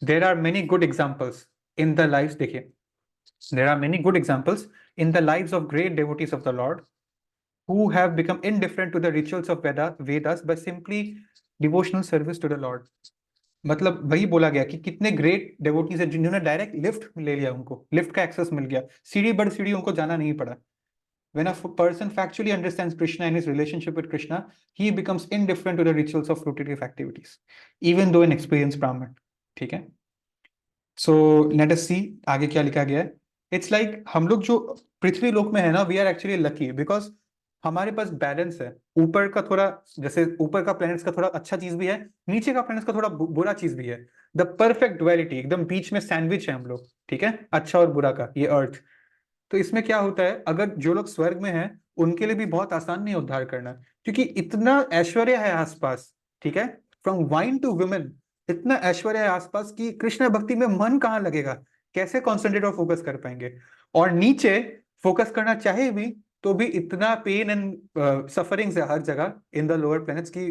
there are many good examples in the lives. देखिए, there are many good examples in the lives of great devotees of the Lord who have become indifferent to the rituals of Vedas by simply devotional service to the Lord. मतलब वही बोला गया कि कितने great डेवोटीज हैं जिन्होंने direct lift ले लिया, उनको लिफ्ट का एक्सेस मिल गया, सीढ़ी बड़ सीढ़ी उनको जाना नहीं पड़ा। When a person factually understands Krishna and his relationship with Krishna, he becomes indifferent to the rituals of fruitive activities, even though an experienced Brahmin. ठीक है? So let us see आगे क्या लिखा गया है। It's like हम लोग जो पृथ्वी लोक में है ना, we are actually lucky because हमारे पास बैलेंस है। ऊपर का थोड़ा, जैसे ऊपर का प्लैनेट्स का थोड़ा अच्छा चीज भी है, नीचे का प्लैनेट्स का थोड़ा बुरा चीज भी है। द परफेक्ट डुअलिटी, एकदम बीच में सैंडविच है हम लोग, ठीक है, अच्छा और बुरा का, ये अर्थ। तो इसमें क्या होता है, अगर जो लोग स्वर्ग में हैं उनके लिए भी बहुत आसान नहीं है उद्धार करना, क्योंकि इतना ऐश्वर्य है आसपास, ठीक है, फ्रॉम वाइन टू वुमेन, इतना ऐश्वर्य है आसपास कि कृष्ण भक्ति में मन कहाँ लगेगा, कैसे कॉन्सेंट्रेट और फोकस कर पाएंगे। और नीचे फोकस करना चाहे भी तो भी इतना पेन एंड सफरिंग्स है हर जगह इन द लोअर प्लैनेट्स की,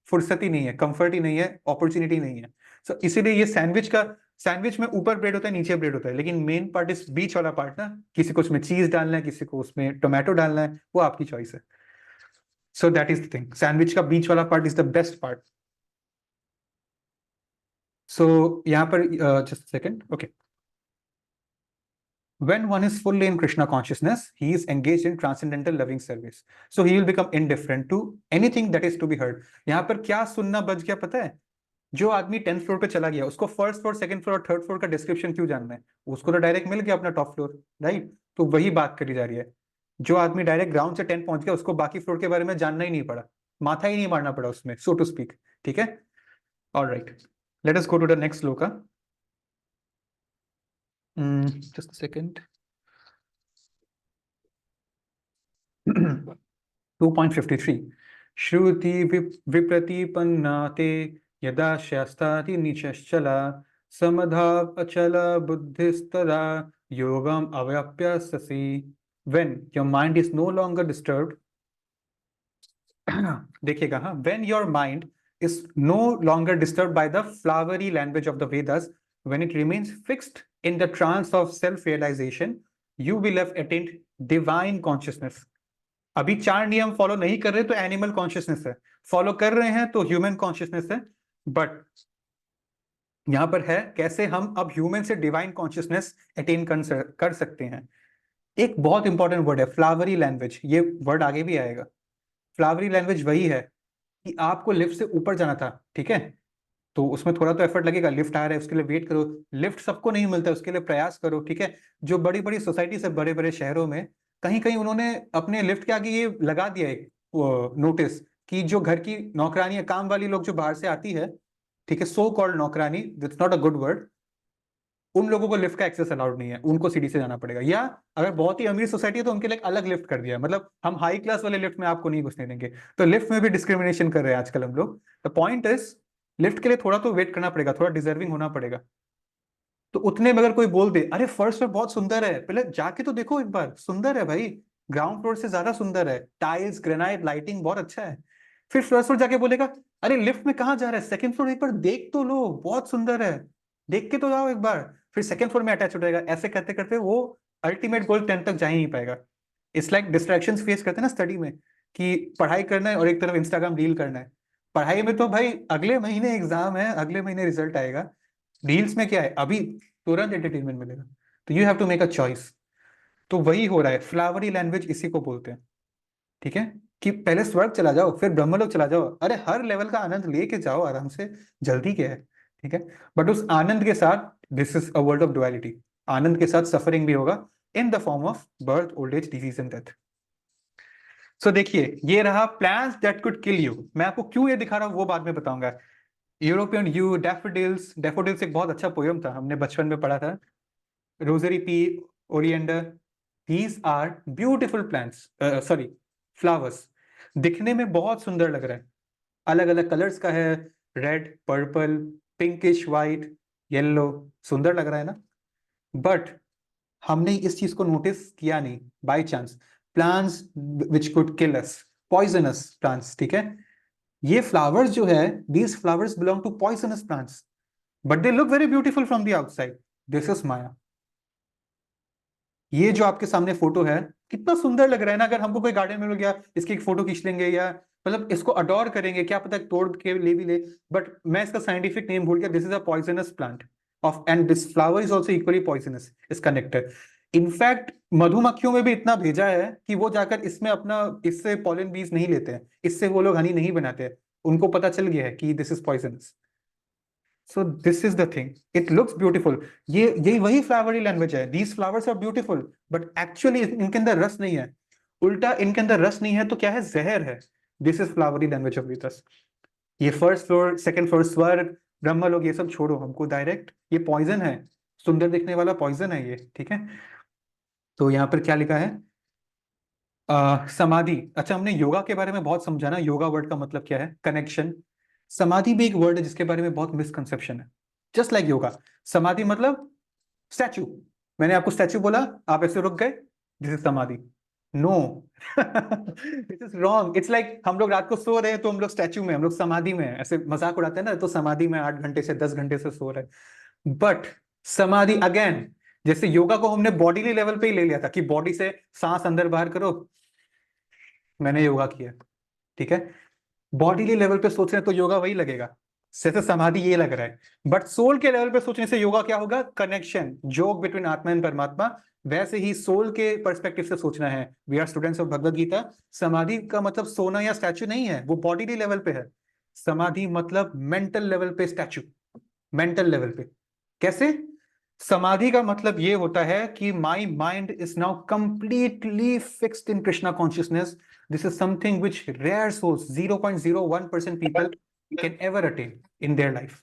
फुर्सत ही नहीं है, कंफर्ट ही नहीं है, अपॉर्चुनिटी नहीं है। सो इसीलिए ये सैंडविच में ऊपर ब्रेड होता है नीचे ब्रेड होता है, लेकिन मेन पार्ट इस बीच वाला पार्ट ना, किसी को उसमें चीज डालना है, किसी को उसमें टोमेटो डालना है, वो आपकी चॉइस है। So that is the thing, sandwich का बीच वाला part is the best part. So यहाँ पर just second, okay. When one is fully in Krishna consciousness, he is engaged in transcendental loving service. So he will become indifferent to anything that is to be heard. यहाँ पर क्या सुनना बच गया पता है, जो आदमी 10th फ्लोर पे चला गया उसको first floor, second floor, third floor का डिस्क्रिप्शन क्यों जानना है, उसको तो डायरेक्ट मिल गया अपना टॉप फ्लोर, राइट। तो वही बात करी जा रही है, जो आदमी डायरेक्ट ग्राउंड से 10 पहुंच गया उसको बाकी फ्लोर के बारे में जानना ही नहीं पड़ा, माथा ही नहीं मारना पड़ा उसमें, सो टू स्पीक, ठीक है। Alright, let us go to the next shloka. Just second. 2.53 श्रुति विप्रतिपन्ना ते यदा शास्त्राति निश्चला समधाव अचल बुद्धिस्तदा योगम अवाप्य ससी। when your mind is no longer disturbed, देखिएगा हाँ, when your mind is no longer disturbed by the flowery language of the Vedas, when it remains fixed in the trance of self-realization, you will have attained divine consciousness. अभी 4 नियम follow नहीं कर रहे तो animal consciousness है, follow कर रहे हैं तो ह्यूमन कॉन्शियसनेस है, बट यहां पर है कैसे हम अब ह्यूमन से डिवाइन कॉन्शियसनेस अटेन कर सकते हैं। एक बहुत इंपॉर्टेंट वर्ड है फ्लावरी लैंग्वेज, ये वर्ड आगे भी आएगा। फ्लावरी लैंग्वेज वही है कि आपको लिफ्ट से ऊपर जाना था, ठीक है, तो उसमें थोड़ा तो एफर्ट लगेगा, लिफ्ट आ रहा है उसके लिए वेट करो, लिफ्ट सबको नहीं मिलता है उसके लिए प्रयास करो, ठीक है। जो बड़ी बड़ी सोसाइटी से बड़े बड़े शहरों में कहीं कहीं उन्होंने अपने लिफ्ट के आगे ये लगा दिया एक नोटिस कि जो घर की नौकरानी या काम वाली लोग जो बाहर से आती है, ठीक है, सो कॉल्ड नौकरानी, that's not a good word, उन लोगों को लिफ्ट का एक्सेस अलाउड नहीं है, उनको सीढ़ी से जाना पड़ेगा। या अगर बहुत ही अमीर सोसाइटी है तो उनके लिए एक अलग लिफ्ट कर दिया है, मतलब हम हाई क्लास वाले लिफ्ट में आपको नहीं घुसने देंगे। तो लिफ्ट में भी डिस्क्रिमिनेशन कर रहे हैं आजकल हम लोग। द पॉइंट इज, लिफ्ट के लिए थोड़ा तो वेट करना पड़ेगा, थोड़ा डिजर्विंग होना पड़ेगा। तो उतने में अगर कोई बोल दे अरे फर्स्ट फ्लोर बहुत सुंदर है, पहले जाके तो देखो एक बार, सुंदर है भाई, ग्राउंड फ्लोर से ज्यादा सुंदर है, टाइल्स ग्रेनाइट लाइटिंग बहुत अच्छा है। फिर फर्स्ट फ्लोर जाके बोलेगा अरे लिफ्ट में कहाँ जा रहा है, सेकंड फ्लोर एक बार देख तो लो, बहुत सुंदर है, देख के तो जाओ एक बार। फिर सेकंड फ्लोर में अटैच हो जाएगा, ऐसे करते करते वो अल्टीमेट गोल 10 तक जा ही नहीं पाएगा। इट्स लाइक डिस्ट्रैक्शंस फेस करते हैं ना स्टडी में, कि पढ़ाई करना है और एक तरफ इंस्टाग्राम रील करना है। पढ़ाई में तो भाई अगले महीने एग्जाम है, अगले महीने रिजल्ट आएगा। रील्स में क्या है, अभी तुरंत एंटरटेनमेंट मिलेगा। तो you have to make a choice. तो वही हो रहा है, फ्लावरी लैंग्वेज इसी को बोलते हैं, ठीक है। कि पहले स्वर्ग चला जाओ फिर ब्रह्मलोक चला जाओ, अरे हर लेवल का आनंद लेके जाओ आराम से, जल्दी क्या है, ठीक है। बट उस आनंद के साथ, this is a world of duality, आनंद के साथ सफरिंग भी होगा in the form of birth, old age, disease and death. So देखिए, ये रहा plants that could kill you. मैं आपको क्यों ये दिखा रहा हूँ वो बाद में बताऊंगा। यूरोपियन यू, डैफोडिल्स, डैफोडिल्स एक बहुत अच्छा पोयम था, हमने बचपन में पढ़ा था। Rosary pea, oleander, these are beautiful plants, sorry flowers, दिखने में बहुत सुंदर लग रहा है, अलग अलग कलर्स का है, red, purple, pinkish, white, yellow, सुंदर लग रहा है ना। बट हमने इस चीज को नोटिस किया नहीं, by chance, plants which could kill us, poisonous plants, ठीक है। ये फ्लावर्स जो है, these flowers belong to poisonous plants, but they look very beautiful from the outside. This is maya. ये जो आपके सामने फोटो है, कितना सुंदर लग रहा है ना। अगर हमको कोई गार्डन में मिल गया, इसकी एक फोटो खींच लेंगे, या मतलब इसको अडोर करेंगे, क्या पता तोड़ के ले भी ले। बट मैं इसका साइंटिफिक नेम भूल गया। This is a poisonous plant of, and this flower is also equally poisonous, इसका नेक्टर। इनफैक्ट मधुमक्खियों में भी इतना भेजा है कि वो जाकर इसमें अपना, इससे पॉलन बीज नहीं लेते हैं, इससे वो लोग हनी नहीं बनाते हैं, उनको पता चल गया है कि this is poisonous. So this is the thing, it looks beautiful. ये वही फ्लावरी लैंग्वेज है, these flowers are beautiful, but actually इनके अंदर रस नहीं है। उल्टा, इनके अंदर रस नहीं है तो क्या है, जहर है। This is flowery language of Vedas. ये फर्स्ट फ्लोर, सेकंड फ्लोर, स्वर्ग, ब्रह्म लोग, ये सब छोड़ो, हमको डायरेक्ट ये पॉइजन है, सुंदर दिखने वाला पॉइजन है ये, ठीक है। तो यहाँ पर क्या लिखा है, समाधि। अच्छा, हमने योगा के बारे में बहुत समझा ना, योगा वर्ड का मतलब क्या है, कनेक्शन। समाधि भी एक वर्ड है जिसके बारे में बहुत मिसकंसेप्शन है। जस्ट लाइक योगा, समाधि मतलब स्टैचू। मैंने आपको स्टैचू बोला, आप ऐसे रुक गए, this is samadhi. No, this is wrong. It's like हम लोग रात को सो रहे हैं तो हम लोग स्टैचू में, हम लोग समाधि में हैं। ऐसे मजाक उड़ाते हैं ना, तो समाधि में 8 घंटे से 10 घंटे से सो रहे हैं। बट समाधि अगेन, जैसे योगा को हमने बॉडीली लेवल पे ही ले लिया था कि बॉडी से सांस अंदर बाहर करो, मैंने योगा किया, ठीक है। बॉडीली लेवल पे सोच रहे हैं तो योगा वही लगेगा, जैसे समाधि ये लग रहा है। बट सोल के लेवल पे सोचने से योगा क्या होगा, कनेक्शन, जोग बिटवीन आत्मा एंड परमात्मा। वैसे ही सोल के पर्सपेक्टिव से सोचना है। We are students of Bhagavad Gita. समाधि का मतलब सोना या स्टैचू नहीं है, वो बॉडीली लेवल पे है। समाधि मतलब मेंटल लेवल पे स्टैचू, मेंटल लेवल पे। कैसे, समाधि का मतलब ये होता है कि my mind is now completely fixed in Krishna consciousness. This is something which rare souls, 0.01% people can ever attain in their life.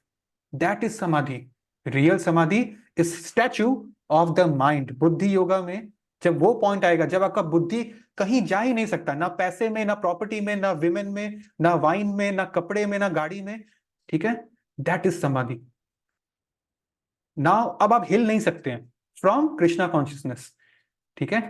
That is samadhi. Real samadhi is statue of the mind. बुद्धि योगा में जब वो पॉइंट आएगा जब आपका बुद्धि कहीं जा ही नहीं सकता, ना पैसे में, ना प्रॉपर्टी में, ना विमेन में, ना वाइन में, ना कपड़े में, ना गाड़ी में, ठीक है, दैट इज समाधि। नाउ अब आप हिल नहीं सकते हैं फ्रॉम कृष्णा कॉन्शियसनेस, ठीक है।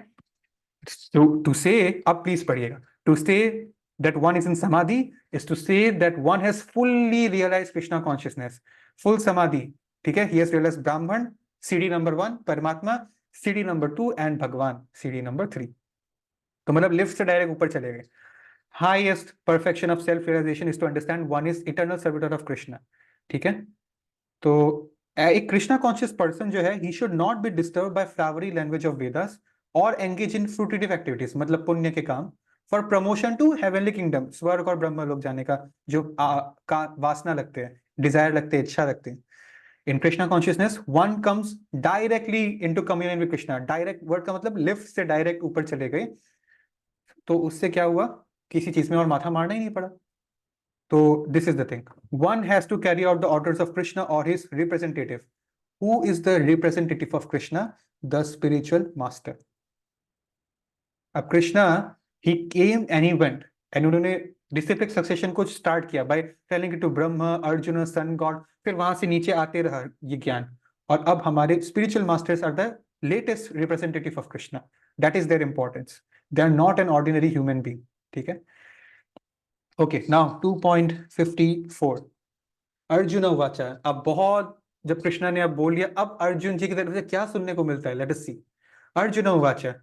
टू से, अब प्लीज पढ़िएगा, टू से that one is in samadhi is to say that one has fully realized Krishna consciousness, full samadhi, ठीक है। he has realized Brahman, सीढ़ी नंबर 1, परमात्मा सीढ़ी नंबर 2, एंड भगवान सीढ़ी नंबर 3। तो मतलब लिफ्ट से डायरेक्ट ऊपर चले गए। Highest perfection of self realization is to understand one is eternal servitor of Krishna, ठीक है। तो एक कृष्णा कॉन्शियस पर्सन जो है, he should not be disturb by flowery language of Vedas और एंगेज इन फ्रूटिटिव एक्टिविटीज, मतलब पुण्य के काम, for promotion to heavenly kingdom, स्वर्ग और ब्रह्म लोक जाने का जो का वासना लगते हैं, डिजायर लगते हैं, इच्छा लगते हैं। In Krishna consciousness one comes directly into communion with Krishna. Direct word का मतलब लिफ्ट से डायरेक्ट ऊपर चले गए, तो उससे क्या हुआ, किसी चीज में और माथा मारना ही नहीं पड़ा। तो this is the thing, one has to carry out the orders of Krishna और his representative. Who is the representative of Krishna? The spiritual master. अब Krishna he came and he went, and उन्होंने डिसिप्लिक सक्सेशन को स्टार्ट किया by telling it to Brahma, Arjun, sun god, फिर वहां से नीचे आते रहा ये ज्ञान। और अब हमारे spiritual masters are the latest representative of Krishna. That is their importance, they are not an ordinary human being. ठीक है, ओके, नाउ 2.54 अर्जुन वाचा। अब बहुत, जब कृष्णा ने अब बोल लिया, अब अर्जुन जी की तरफ से क्या सुनने को मिलता है, लेट अस सी। अर्जुन वाचा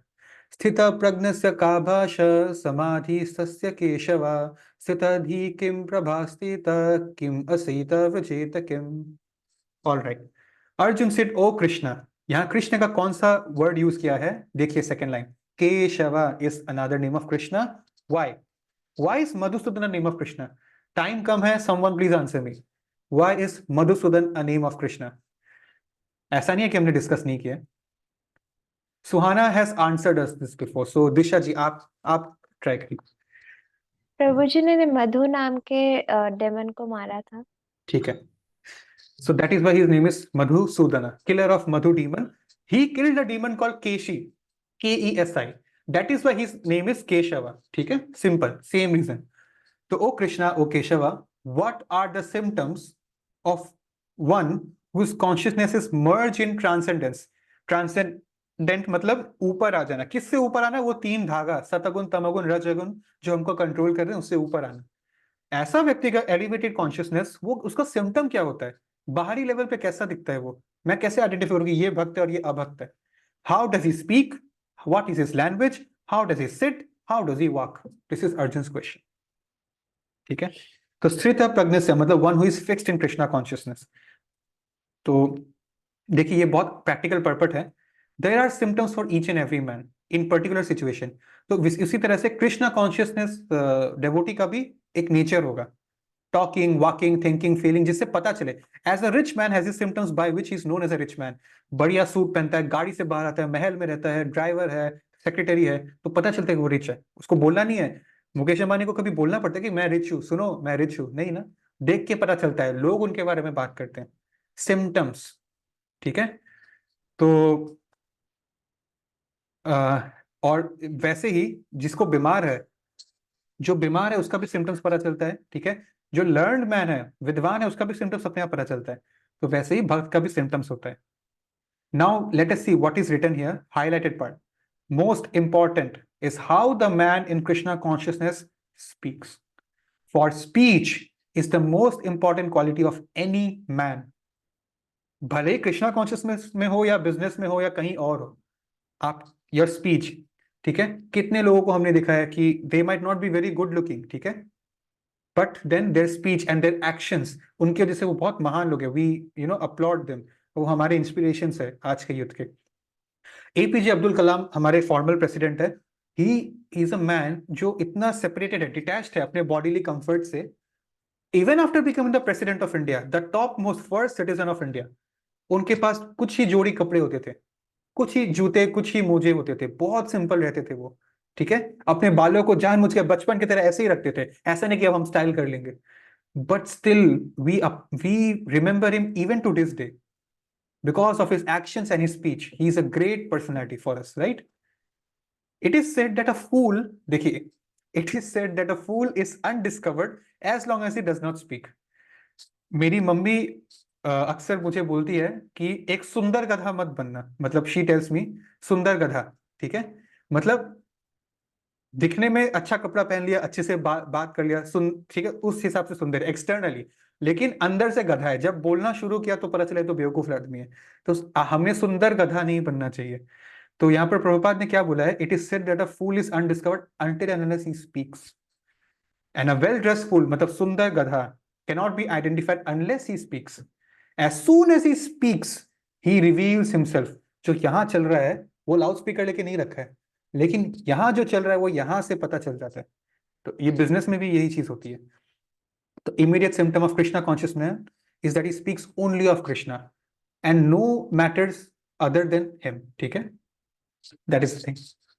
स्थित प्रज्ञस्य का भाष समाधिस्तस्य केशव स्थितधि किं प्रभास्थित किम असीत व्रजेत किम। ऑल राइट, अर्जुन सेड ओ कृष्णा। यहाँ कृष्ण का कौन सा वर्ड यूज किया है, देखिए second line, Keshav is another name of Krishna. Why? Why is Madhusudan name of Krishna? Time कम है, someone please answer me. Why is Madhusudan a name of Krishna? ऐसा नहीं है कि हमने डिस्कस नहीं किया। Suhana has answered us this before, so Disha ji आप ट्राई करिए। प्रभु जी ने मधु नाम के डेमन को मारा था। ठीक है, so that is why his name is Madhusudana, killer of Madhu demon. He killed a demon called Keshi, Kesi. That is why his name is Keshava. ठीक है, simple, same reason. तो ओ कृष्णा, ओ केशवा, what are the symptoms of one whose consciousness is merged in transcendence? Transcendent मतलब ऊपर आ जाना। किससे ऊपर आना? वो तीन धागा, सतगुण, तमगुण, रजगुण, जो हमको कंट्रोल कर रहे हैं, उससे ऊपर आना। ऐसा व्यक्ति का एलिवेटेड कॉन्शियसनेस, वो उसका सिम्टम क्या होता है, बाहरी लेवल पे कैसा दिखता है, वो मैं कैसे आइडेंटिफाई करूंगी ये भक्त है और ये अभक्त है? How does he speak, what is his language, how does he sit, how does he walk? This is Arjun question. ठीक है, तो स्थित प्रज्ञ से मतलब one who is fixed in Krishna consciousness. तो देखिए, ये बहुत प्रैक्टिकल पर्पट है। There are symptoms for each and every man in particular situation. तो इसी तरह से कृष्णा कॉन्शियसनेस डेवोटी का भी एक नेचर होगा, टॉकिंग, वॉकिंग, थिंकिंग, फीलिंग, जिससे पता चले। As a rich man has his symptoms by which he is known as a rich man. बढ़िया सूट पहनता है, गाड़ी से बाहर आता है, महल में रहता है, ड्राइवर है, सेक्रेटरी है, तो पता चलता है कि वो रिच है। उसको बोलना नहीं है। मुकेश अंबानी को कभी बोलना पड़ता है कि मैं रिच हूं, सुनो मैं रिच हूं? नहीं ना, देख के पता चलता है, लोग उनके बारे में बात करते हैं, सिम्टम्स। ठीक है, तो और वैसे ही जिसको बीमार है, जो बीमार है उसका भी सिम्टम्स पता चलता है। ठीक है, जो लर्नड मैन है, विद्वान है, उसका भी सिम्टम्स अपने आप पता चलता है। तो वैसे ही भक्त का भी सिम्टम्स होता है। Now let us see what is written here, highlighted part. Most important is how the man in Krishna consciousness speaks. For speech is the most important quality of any man. भले ही कृष्णा कॉन्शियसनेस में हो या business में हो या कहीं और हो, आप योर स्पीच। ठीक है, कितने लोगों को हमने देखा है कि they might not be very good looking, ठीक है, but then their speech and their actions, उनकी वजह से वो बहुत महान लोग हैं। We upload them. वो हमारे इंस्पिरेशन है आज के युद्ध के। एपीजे अब्दुल कलाम हमारे फॉर्मल प्रेसिडेंट है। ही इज अ मैन जो इतना सेपरेटेड है, डिटैच्ड है अपने बॉडीली कंफर्ट से। Even after becoming the president of India, the top most first citizen of India, उनके पास कुछ ही जोड़ी कपड़े होते थे, कुछ ही जूते, कुछ ही मोजे होते थे, बहुत सिंपल रहते थे वो। ठीक है, अपने बालों को जानबूझ के बचपन की तरह ऐसे ही रखते थे, ऐसा नहीं कि अब हम स्टाइल कर लेंगे। But still we remember him even to this day because of his actions and his speech. He is a great personality for us, right? It is said that a fool, देखिए, it is said that a fool is undiscovered as long as he does not speak. मेरी mummy अक्सर मुझे बोलती है कि एक सुंदर गधा मत बनना, मतलब शी टेल्स मी सुंदर गधा। ठीक है, मतलब दिखने में अच्छा कपड़ा पहन लिया, अच्छे से बात कर लिया, ठीक है, उस हिसाब से सुंदर एक्सटर्नली, लेकिन अंदर से गधा है। जब बोलना शुरू किया तो पता चले तो बेवकूफ आदमी है। तो हमें सुंदर गधा नहीं बनना चाहिए। तो यहाँ पर प्रभुपाद ने क्या बोला है, it is said that a fool is undiscovered until and unless he speaks, and a well dressed fool मतलब सुंदर गधा cannot be identified unless he speaks. As soon as he speaks he reveals himself. जो यहाँ चल रहा है वो loud speaker लेके नहीं रखा है, लेकिन यहाँ जो चल रहा है वो यहाँ से पता चल जाता है। तो ये बिजनेस में भी यही चीज होती है। तो immediate symptom of Krishna consciousness is that he speaks only of Krishna and no matters other than him, ठीक है, दैट इज द थिंग।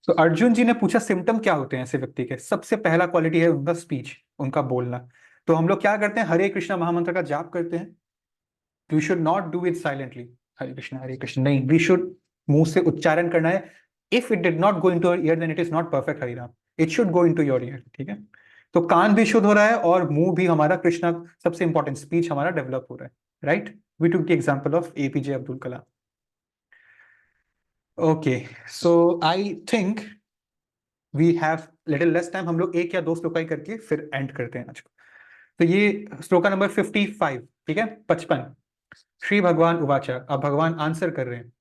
तो अर्जुन जी ने पूछा सिम्टम क्या होते हैं ऐसे व्यक्ति के। सबसे पहला क्वालिटी है उनका स्पीच, उनका बोलना। तो हम लोग क्या करते हैं, हरे कृष्णा महामंत्र का जाप करते हैं। We should not do it silently, Hare Krishna नहीं, वी शुड मुंह से उच्चारण करना है। If it did not go into your ear then it is not perfect harinam, it should go into your ear, ठीक है। तो कान भी शुद्ध हो रहा है और मुंह भी हमारा कृष्णा, सबसे इंपॉर्टेंट स्पीच हमारा डेवलप हो रहा है, right. We took the example of APJ Abdul Kalam. Okay, so I think we have little less time. हम लोग एक या दो श्लोका ही करके फिर एंड करते हैं आज को। तो ये श्लोका नंबर 55, ठीक है, 55। श्री भगवान उवाच, अब भगवान आंसर कर रहे हैं।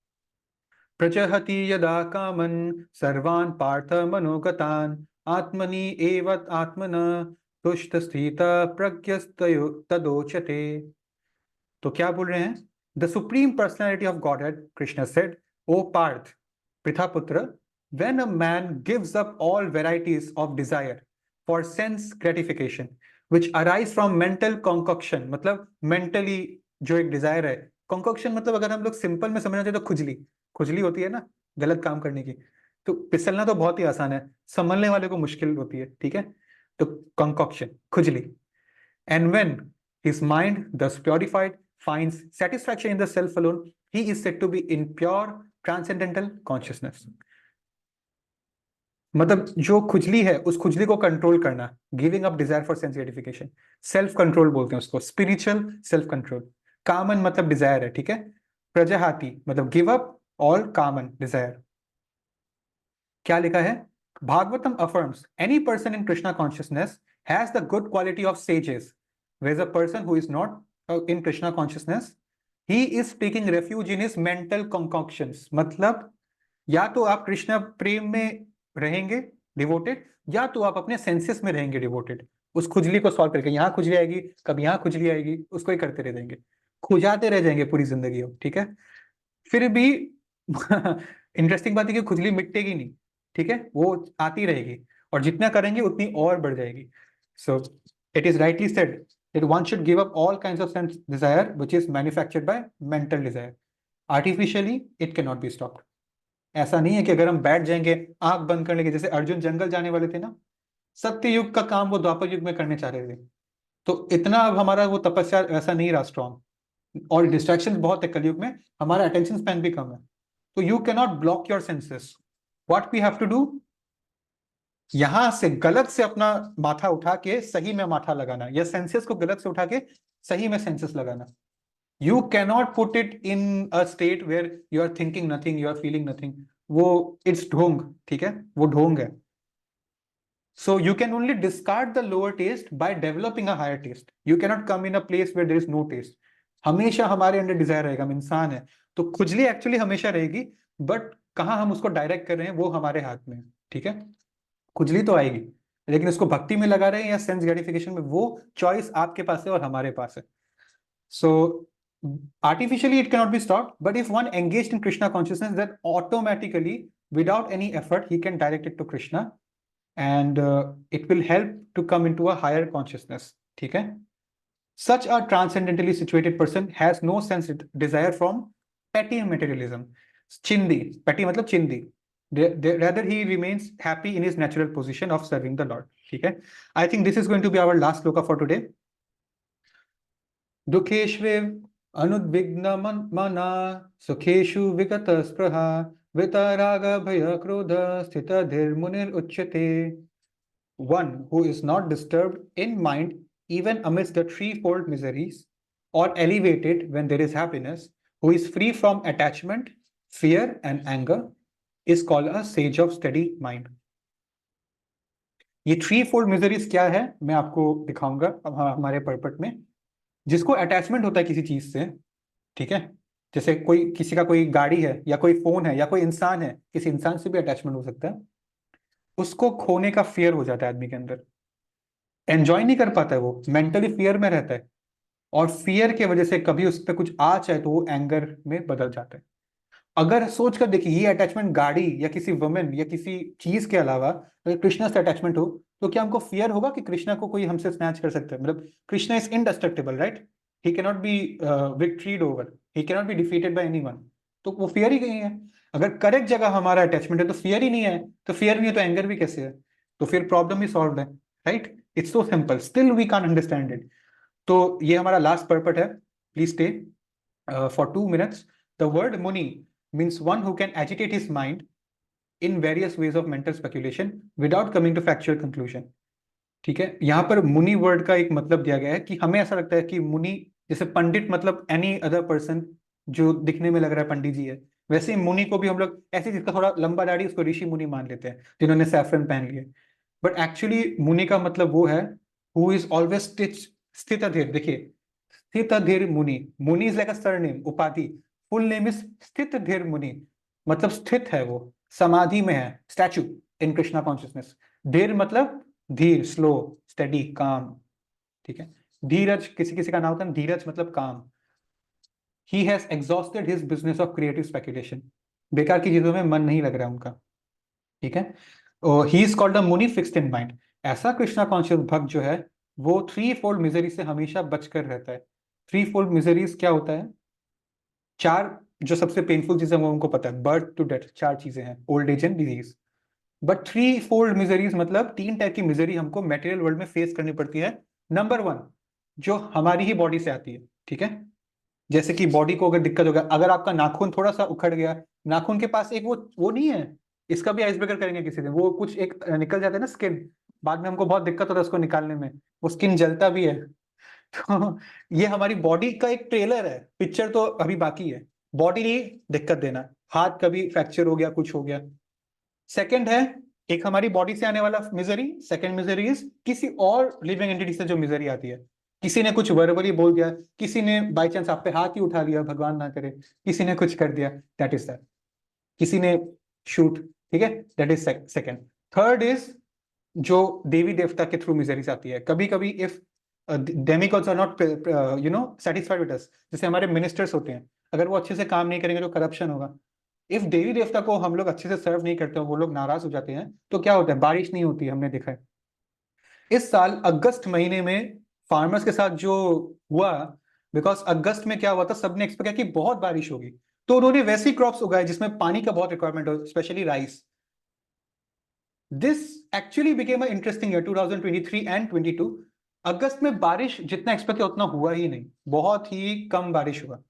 प्रजहति यदा कामन् सर्वान् पार्थ मनोगतान् आत्मनि एव आत्मन तुष्ट स्थित प्रज्ञस्तयो तदोचते। तो क्या बोल रहे हैं, the supreme personality of godhead Krishna said, O Partha Prithaputra, when a man gives up all varieties of desire for sense gratification which arise from mental concoction, मतलब mentally जो एक desire है, concoction मतलब अगर हम लोग सिंपल में समझना चाहे तो खुजली, खुजली होती है ना गलत काम करने की। तो फिसलना तो बहुत ही आसान है, संभलने वाले को मुश्किल होती है, ठीक है। तो concoction, खुजली। And when his mind thus purified finds satisfaction in the self alone, he is said to be in pure transcendental consciousness। मतलब जो खुजली है उस खुजली को कंट्रोल करना, giving up desire for sense gratification, self control बोलते हैं उसको, स्पिरिचुअल सेल्फ कंट्रोल। कामन मतलब डिजायर है, ठीक है। प्रजहाति मतलब give up all common desire. क्या लिखा है, Bhagavatam affirms any person in Krishna consciousness has the good quality of sages, where a person who is not in Krishna consciousness he is taking refuge in his mental concoctions. मतलब या तो आप कृष्ण प्रेम में रहेंगे devoted, या तो आप अपने सेंसेस में रहेंगे डिवोटेड। उस खुजली को सॉल्व करके, यहाँ खुजली आएगी कब, यहाँ खुजली आएगी, उसको ही करते रह जाएंगे, खुजाते रह जाएंगे पूरी जिंदगी हो, ठीक है। फिर भी इंटरेस्टिंग बात है कि खुजली मिटेगी नहीं, ठीक है, वो आती रहेगी और जितना करेंगे उतनी और बढ़ जाएगी। So it is rightly said that one should give up all kinds of sense desire which is manufactured by mental desire. Artificially it cannot be stopped. ऐसा नहीं है कि अगर हम बैठ जाएंगे आंख बंद कर लेंगे, जैसे अर्जुन जंगल जाने वाले थे ना, सत्य युग का काम वो द्वापर युग में करने चाह रहे थे। तो इतना अब हमारा वो तपस्या ऐसा नहीं रहा स्ट्रॉन्ग, और डिस्ट्रैक्शन बहुत है कलयुग में, हमारा अटेंशन स्पैन भी कम है। तो you can not block your senses. What we have to do, यहां से गलत से अपना माथा उठा के सही में माथा लगाना, या सेंसेस को गलत से उठा के सही में सेंसेस लगाना। You cannot put it in a state where you are thinking nothing, you are feeling nothing, वो इट्स ढोंग, ठीक है, वो ढोंग है। So you can only discard the lower taste by developing a higher taste. You cannot come in a place where there is no taste. हमेशा हमारे अंदर डिजायर रहेगा, हम इंसान है, तो खुजली एक्चुअली हमेशा रहेगी, बट कहाँ हम उसको डायरेक्ट कर रहे हैं वो हमारे हाथ में है, ठीक है। खुजली तो आएगी, लेकिन उसको भक्ति में लगा रहे हैं या सेंस ग्रेटिफिकेशन में, वो चॉइस आपके पास है और हमारे पास है। So artificially it cannot be stopped, but if one engaged in Krishna consciousness, then automatically, without any effort, he can direct it to Krishna, and it will help to come into a higher consciousness. ठीक है? Such a transcendentally situated person has no sense desire from petty materialism. Chindi, petty मतलब चिंदी. Rather, he remains happy in his natural position of serving the Lord. ठीक है? I think this is going to be our last sloka for today. दुखेष्वेव अनुद्विग्नमना सुखेषु विगतस्पृहा वितरागभयक्रोध स्थितधीर्मुनिरुच्यते। One who is not disturbed in mind even amidst the threefold miseries, or elevated when there is happiness, who is free from attachment, fear and anger, is called a sage of steady mind. ये three fold miseries क्या है मैं आपको दिखाऊंगा अब हमारे पर्पट में। जिसको अटैचमेंट होता है किसी चीज से, ठीक है, जैसे कोई किसी का कोई गाड़ी है या कोई फोन है या कोई इंसान है, किसी इंसान से भी अटैचमेंट हो सकता है, उसको खोने का फियर हो जाता है आदमी के अंदर, एंजॉय नहीं कर पाता है, वो मेंटली फियर में रहता है, और फियर के वजह से कभी उस पर कुछ आ जाए तो वो एंगर में बदल जाता है। अगर सोच कर देखिए, ये अटैचमेंट गाड़ी या किसी वुमेन या किसी चीज के अलावा अगर कृष्णा से अटैचमेंट हो, तो क्या हमको फियर होगा कि कृष्णा को कोई हमसे स्नैच कर सकता है? मतलब Krishna is indestructible, right? He can not be victoried over, he can not be defeated by anyone. तो वो फियर ही नहीं है। अगर करेक्ट जगह हमारा अटैचमेंट है तो फियर ही नहीं है, तो फियर नहीं है तो एंगर भी कैसे है? तो फिर प्रॉब्लम ही सॉल्व है, right? It's so simple, still we can't understand इट। तो ये हमारा लास्ट पर्पट है, please stay for 2 minutes. The word Muni means one who can agitate his mind in various ways of mental speculation without coming to factual conclusion. ठीक है, यहाँ पर मुनि वर्ड का एक मतलब दिया गया है कि हमें ऐसा लगता है कि मुनि जैसे पंडित मतलब एनी अदर पर्सन जो दिखने में लग रहा है पंडित जी है, वैसे ही मुनि को भी हम लोग ऐसे जिसका थोड़ा लंबा दाढ़ी उसको ऋषि मुनि मान लेते हैं, जिन्होंने सैफरन पहन लिए। बट एक्चुअली मुनि का मतलब वो है हु इज ऑलवेज स्थित अधीर। देखिए, स्थित अधीर मुनि, मुनि इज लाइक अ सरनेम, उपाधि। फुल नेम इज स्थित धीर मुनि, मतलब स्थित है वो, समाधि में है, स्टैचू इन कृष्णा कॉन्शियसनेस। धीर मतलब धीर, स्लो, स्टेडी, काम। ठीक है, धीरज किसी किसी का नाम होता है, धीरज मतलब काम। He has exhausted his business of creative speculation, बेकार की चीजों में मन नहीं लग रहा है उनका। ठीक है, ही इज कॉल्ड द मुनि फिक्स्ड इन माइंड। ऐसा कृष्णा कॉन्शियस भक्त जो है वो थ्री फोल्ड मिजरी से हमेशा बचकर रहता है। थ्री फोल्ड मिजरीज क्या होता है? चार जो सबसे पेनफुल चीजें वो उनको पता है, बर्थ टू डेथ, चार चीजें हैं, old age and disease. But three fold miseries मतलब तीन टाइप की मिजरी हमको मेटेरियल वर्ल्ड में फेस करनी पड़ती है। नंबर वन, जो हमारी ही बॉडी से आती है। ठीक है, जैसे कि बॉडी को अगर दिक्कत हो गया, अगर आपका नाखून थोड़ा सा उखड़ गया, नाखून के पास एक वो नहीं है, इसका भी आइस ब्रेकर करेंगे किसी दिन, वो कुछ एक निकल जाता है ना स्किन, बाद में हमको बहुत दिक्कत होता है उसको निकालने में, वो स्किन जलता भी है। तो ये हमारी बॉडी का एक ट्रेलर है, पिक्चर तो अभी बाकी है। बॉडी नहीं दिक्कत देना, हाथ कभी फ्रैक्चर हो गया, कुछ हो गया। सेकंड है, एक हमारी बॉडी से आने वाला मिजरी। सेकंड मिजरी इज किसी और लिविंग एंटिटी से जो मिजरी आती है। किसी ने कुछ वर्बली बोल दिया, किसी ने बाई चांस आप पे हाथ ही उठा लिया, भगवान ना करे, किसी ने कुछ कर दिया, दैट इज दैट। किसी ने शूट, ठीक है, that is second. Third is जो देवी देवता के थ्रू मिजरीज आती है। कभी कभी if demigods are not satisfied with us, जैसे हमारे मिनिस्टर्स होते हैं, अगर वो अच्छे से काम नहीं करेंगे तो करप्शन होगा। इफ देवी देवता को हम लोग अच्छे से सर्व नहीं करते, वो लोग नाराज हो जाते हैं, तो क्या होता है? बारिश नहीं होती, हमने देखा है। इस साल अगस्त महीने में फार्मर्स के साथ जो हुआ, बिकॉज अगस्त में क्या हुआ था, सबने एक्सपेक्ट किया कि बहुत बारिश होगी, तो उन्होंने वैसी क्रॉप्स उगाए जिसमें पानी का बहुत रिक्वायरमेंट हो, specially rice. This actually became a interesting year 2023 and 22। अगस्त में बारिश जितना एक्सपेक्ट किया उतना हुआ ही नहीं, बहुत ही कम बारिश हुआ।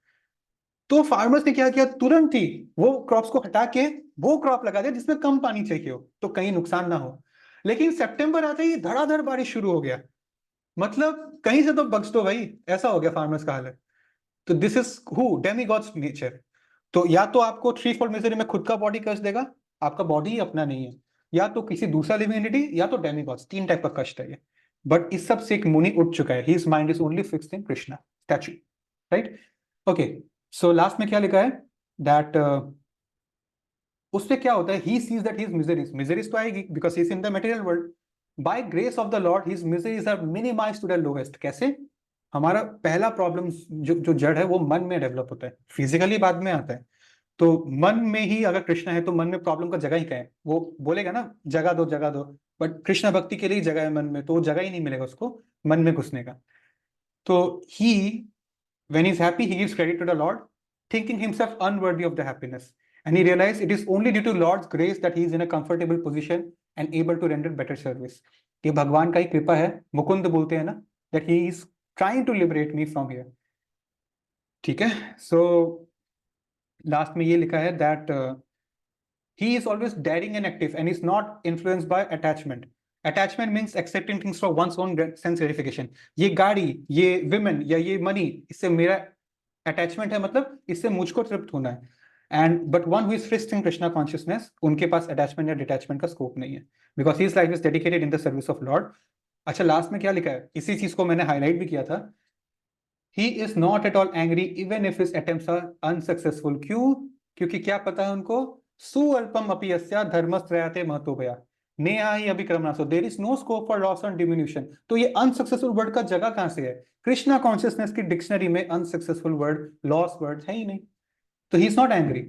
तो फार्मर्स ने क्या किया, तुरंत ही वो क्रॉप्स को हटा के वो क्रॉप लगा दिया जिसमें कम पानी चाहिए हो, तो कहीं नुकसान ना हो। लेकिन सितंबर आते ही धड़ाधड़ बारिश शुरू हो गया, मतलब कहीं से तो बख्श दो भाई, ऐसा हो गया फार्मर्स का हाल है। तो this is who demigods nature. तो या तो आपको थ्री फोल्ड मिजरी में खुद का बॉडी कष्ट देगा, आपका बॉडी ही अपना नहीं है, या तो किसी दूसरा लिविंग एंटिटी, या तो डेमीगॉड्स, तीन टाइप का कष्ट है ये। बट इस सब से एक मुनि उठ चुका है, his mind is only fixed in Krishna statue, right? Okay, so last में क्या लिखा है दैट उससे क्या होता है, he sees that his miseries, miseries तो आएगी because he is in the material world. By grace of the Lord his miseries are minimized to the lowest. कैसे? हमारा पहला प्रॉब्लम जो जड़ है वो मन में डेवलप होता है, फिजिकली बाद में आता है। तो मन में ही अगर कृष्णा है तो मन में प्रॉब्लम का जगह ही क्या है? वो बोलेगा ना जगह दो जगह दो, बट कृष्णा भक्ति के लिए जगह है मन में, तो वो जगह ही नहीं मिलेगा उसको मन में घुसने का। तो ही when he's happy, he gives credit to the Lord, thinking himself unworthy of the happiness. And he realized it is only due to Lord's grace that he is in a comfortable position and able to render better service. ये भगवान का ही कृपा है, मुकुंद बोलते हैं ना, that he is trying to liberate me from here. ठीक है, so लास्ट में ये लिखा है that he is always daring and active and is not influenced by attachment. Attachment means accepting things for one's own sense gratification. ये गाड़ी, ये women या ये money, इससे मेरा अटैचमेंट है, मतलब इससे मुझको तृप्त होना है। And but one who is fixed in Krishna consciousness, उनके पास अटैचमेंट या डिटैचमेंट का स्कोप नहीं है, because his life is dedicated in the service of Lord. अच्छा, लास्ट में क्या लिखा है, इसी चीज को मैंने हाईलाइट भी किया था। He is not at all angry even if his attempts are unsuccessful. क्यों? क्योंकि क्या पता है उनको, सुअल्पम अपि यस्या धर्मस्त्रयाते महतो भया नेहा ही अभिक्रमणासो, there is no scope for loss and diminution. तो ये अनसक्सेसफुल वर्ड का जगह कहां से है? कृष्णा कॉन्शियसनेस की डिक्शनरी में अनसक्सेसफुल वर्ड, लॉस वर्ड है ही नहीं। तो he is not angry.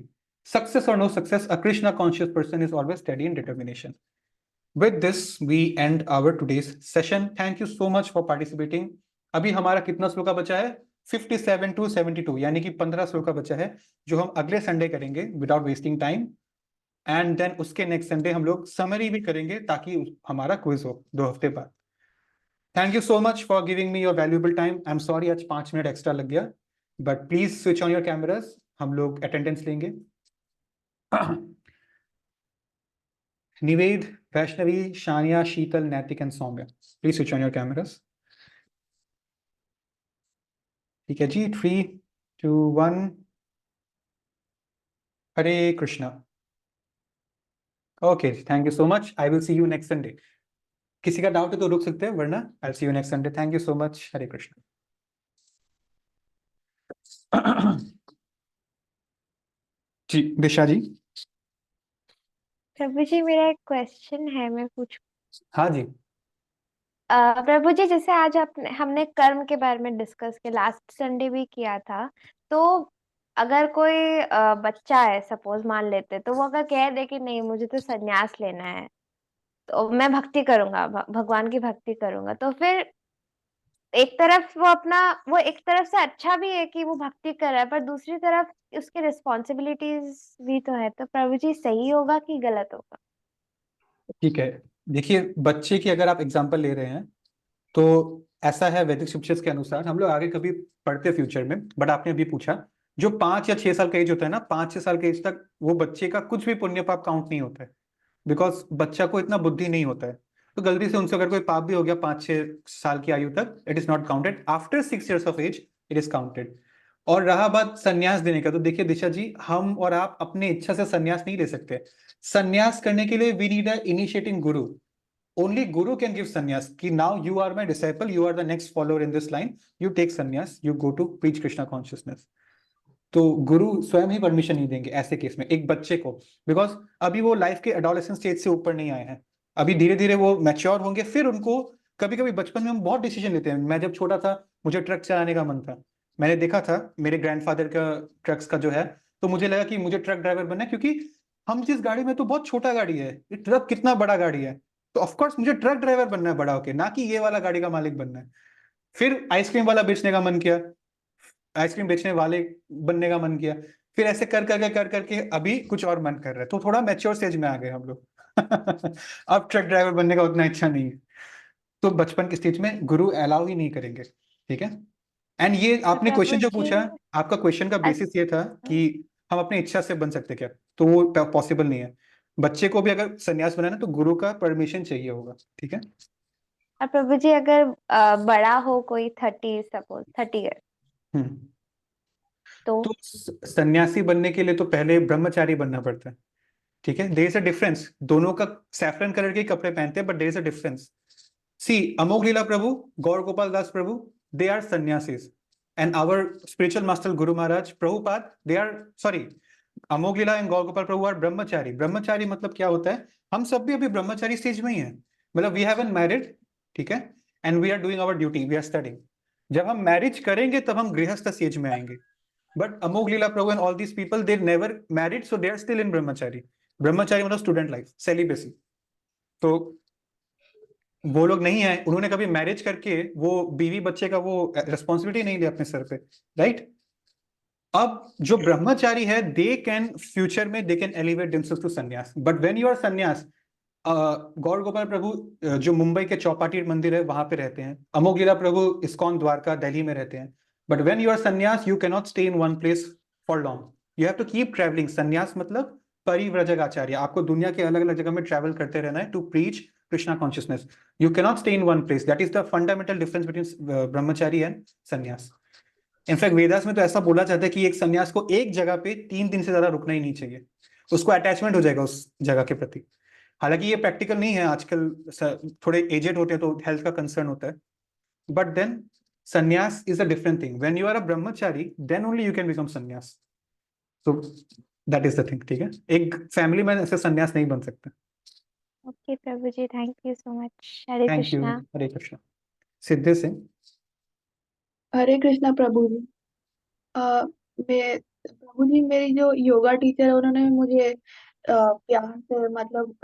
Success or no success, a Krishna conscious person is always steady in determination. With this, we end our today's session. Thank you so much for participating. अभी हमारा कितना श्लोका बचा है? 57 to 72, यानी कि 15 श्लोका बचा है, जो हम अगले संडे करेंगे without wasting time. And then उसके नेक्स्ट संडे हम लोग समरी भी करेंगे ताकि हमारा क्विज हो 2 हफ्ते बाद। Thank you so much for giving me your valuable time. I am sorry आज 5 मिनट एक्स्ट्रा लग गया, but please switch on your cameras, हम लोग अटेंडेंस लेंगे। Nived, Vaishnavi, Shania, Sheetal, Naitik and Saumya, please switch on your cameras. ठीक है जी, 3, 2, 1। Hare Krishna. Okay, thank you so much. I will see you next Sunday. किसी का डाउट है तो रुक सकते हैं, वरना I see you next Sunday. Thank you so much. Hare Krishna. जी दिशा जी। प्रभु जी मेरा एक क्वेश्चन है, मैं पूछ। हाँ जी। प्रभु जी, जैसे आज हमने कर्म के बारे में डिस्कस किया, लास्ट संडे भी किया था। तो अगर कोई बच्चा है, सपोज मान लेते, तो वो अगर कह दे कि नहीं मुझे तो संन्यास लेना है, तो मैं भक्ति करूंगा, भगवान की भक्ति करूंगा, तो फिर एक तरफ वो एक तरफ से अच्छा भी है कि वो भक्ति कर रहा है, पर दूसरी तरफ उसकी रिस्पॉन्सिबिलिटीज भी तो है। तो प्रभु जी सही होगा कि गलत होगा? ठीक है, देखिए बच्चे की अगर आप एग्जांपल ले रहे हैं तो ऐसा है, वैदिक स्क्रिप्चर्स के अनुसार हम लोग आगे कभी पढ़ते फ्यूचर में, बट आपने अभी पूछा, जो 5 या 6 साल का एज होता है ना, 5-6 साल के एज तक वो बच्चे का कुछ भी पुण्य पाप काउंट नहीं होता है, बिकॉज बच्चा को इतना बुद्धि नहीं होता है। तो गलती से उनसे अगर कोई पाप भी हो गया 5-6 साल की आयु तक, it is not counted. After 6 years of age it is counted. और रहा बात संन्यास देने का, तो देखिए दिशा जी, हम और आप अपने इच्छा से संन्यास नहीं ले सकते। संन्यास करने के लिए we need a initiating guru. Only guru can give sannyas कि now you are my disciple, you are the next follower in this line, you take sannyas, you go to preach Krishna consciousness. तो गुरु स्वयं ही परमिशन नहीं देंगे ऐसे केस में एक बच्चे को, बिकॉज अभी वो लाइफ के एडोलेसेंस स्टेज से ऊपर नहीं आए हैं। अभी धीरे धीरे वो मैच्योर होंगे, फिर उनको कभी कभी बचपन में हम बहुत डिसीजन लेते हैं। मैं जब छोटा था मुझे ट्रक चलाने का मन था, मैंने देखा था मेरे ग्रैंडफादर का ट्रक्स का जो है, तो मुझे लगा कि मुझे ट्रक ड्राइवर बनना है, क्योंकि हम जिस गाड़ी में, तो बहुत छोटा गाड़ी है, ये ट्रक कितना बड़ा गाड़ी है, तो ऑफकोर्स मुझे ट्रक ड्राइवर बनना है बड़ा होके, ना कि ये वाला गाड़ी का मालिक बनना है। फिर आइसक्रीम वाला बेचने का मन किया, आइसक्रीम बेचने वाले बनने का मन किया, फिर ऐसे कर करके अभी कुछ और मन कर रहा है, तो थोड़ा मैच्योर स्टेज में आ गए हम लोग। अब ट्रक ड्राइवर बनने का उतना इच्छा नहीं है, तो बचपन के स्टेज में गुरु अलाउ ही नहीं करेंगे। ठीक है। एंड ये तो आपने प्रभु क्वेश्चन जो जी पूछा, आपका क्वेश्चन का बेसिस ये था अच्छा, कि हम अपने इच्छा से बन सकते क्या, तो वो पॉसिबल नहीं है। बच्चे को भी अगर संन्यास बनाना तो गुरु का परमिशन चाहिए होगा। ठीक है। और प्रभु जी अगर बड़ा हो कोई 30, सपोज 30 ईयर, हम्म। तो तो सन्यासी बनने के लिए तो पहले ब्रह्मचारी बनना पड़ता है। ठीक है, देयर इज अ डिफरेंस। दोनों का सैफरन कलर के कपड़े पहनते हैं, but there is a difference. See, Amogh Lila Prabhu, Gaur Gopal Das Prabhu, they are sannyasis, and our spiritual master guru Maharaj Prabhupada, they are, sorry, Amogh Lila and Gaur Gopal Prabhu are brahmachari. ब्रह्मचारी मतलब क्या होता है, हम सब भी अभी ब्रह्मचारी स्टेज में ही है, मतलब वी हैवन मैरिड। ठीक है। And we are doing our duty, we are studying. जब हम मैरिज करेंगे तब हम गृहस्थ स्टेज में आएंगे। But Amogh Lila Prabhu and all these people, they never married, so they are still in brahmachari. ब्रह्मचारी मतलब स्टूडेंट लाइफ, सेलिबेसी। तो वो लोग नहीं है, उन्होंने कभी मैरिज करके वो बीवी बच्चे का वो रिस्पॉन्सिबिलिटी नहीं लिया अपने सर पे, राइट। अब जो ब्रह्मचारी है, दे कैन फ्यूचर में they can elevate themselves to sannyas, but when you are sannyas, Gaur Gopal प्रभु जो मुंबई के चौपाटी मंदिर है वहां पे रहते हैं, अमोघ लीला प्रभु इस्कॉन द्वारका दिल्ली में रहते हैं। But when you are sannyas, you can not stay in one place for long, you have to keep travelling. संन्यास मतलब परिव्रजक आचार्य, आपको दुनिया के अलग अलग जगह में ट्रेवल करते रहना है to preach Krishna consciousness. You can not stay in one place, that is the fundamental difference between brahmachari and sannyas. In fact Vedas में तो ऐसा बोला जाता है कि एक संन्यास को एक जगह पे 3 दिन से ज्यादा रुकना ही नहीं चाहिए, उसको अटैचमेंट हो जाएगा उस जगह के प्रति। हालांकि ये प्रैक्टिकल नहीं है आजकल, थोड़े एजेड होते हैं तो हेल्थ का कंसर्न होता है, but then sannyas is a different thing. When you are a brahmachari, then only you can become sannyas. तो दैट इज द थिंग। ठीक है, एक फैमिली में ऐसे संन्यास नहीं बन सकता। ओके प्रभु जी, thank you so much. Hare thank you. Krishna. Hare Krishna. सिद्धे सिंह। हरे कृष्णा प्रभु जी। अ, मैं प्रभु जी, मेरी जो योगा टीचर है उन्होंने मुझे प्यार से मतलब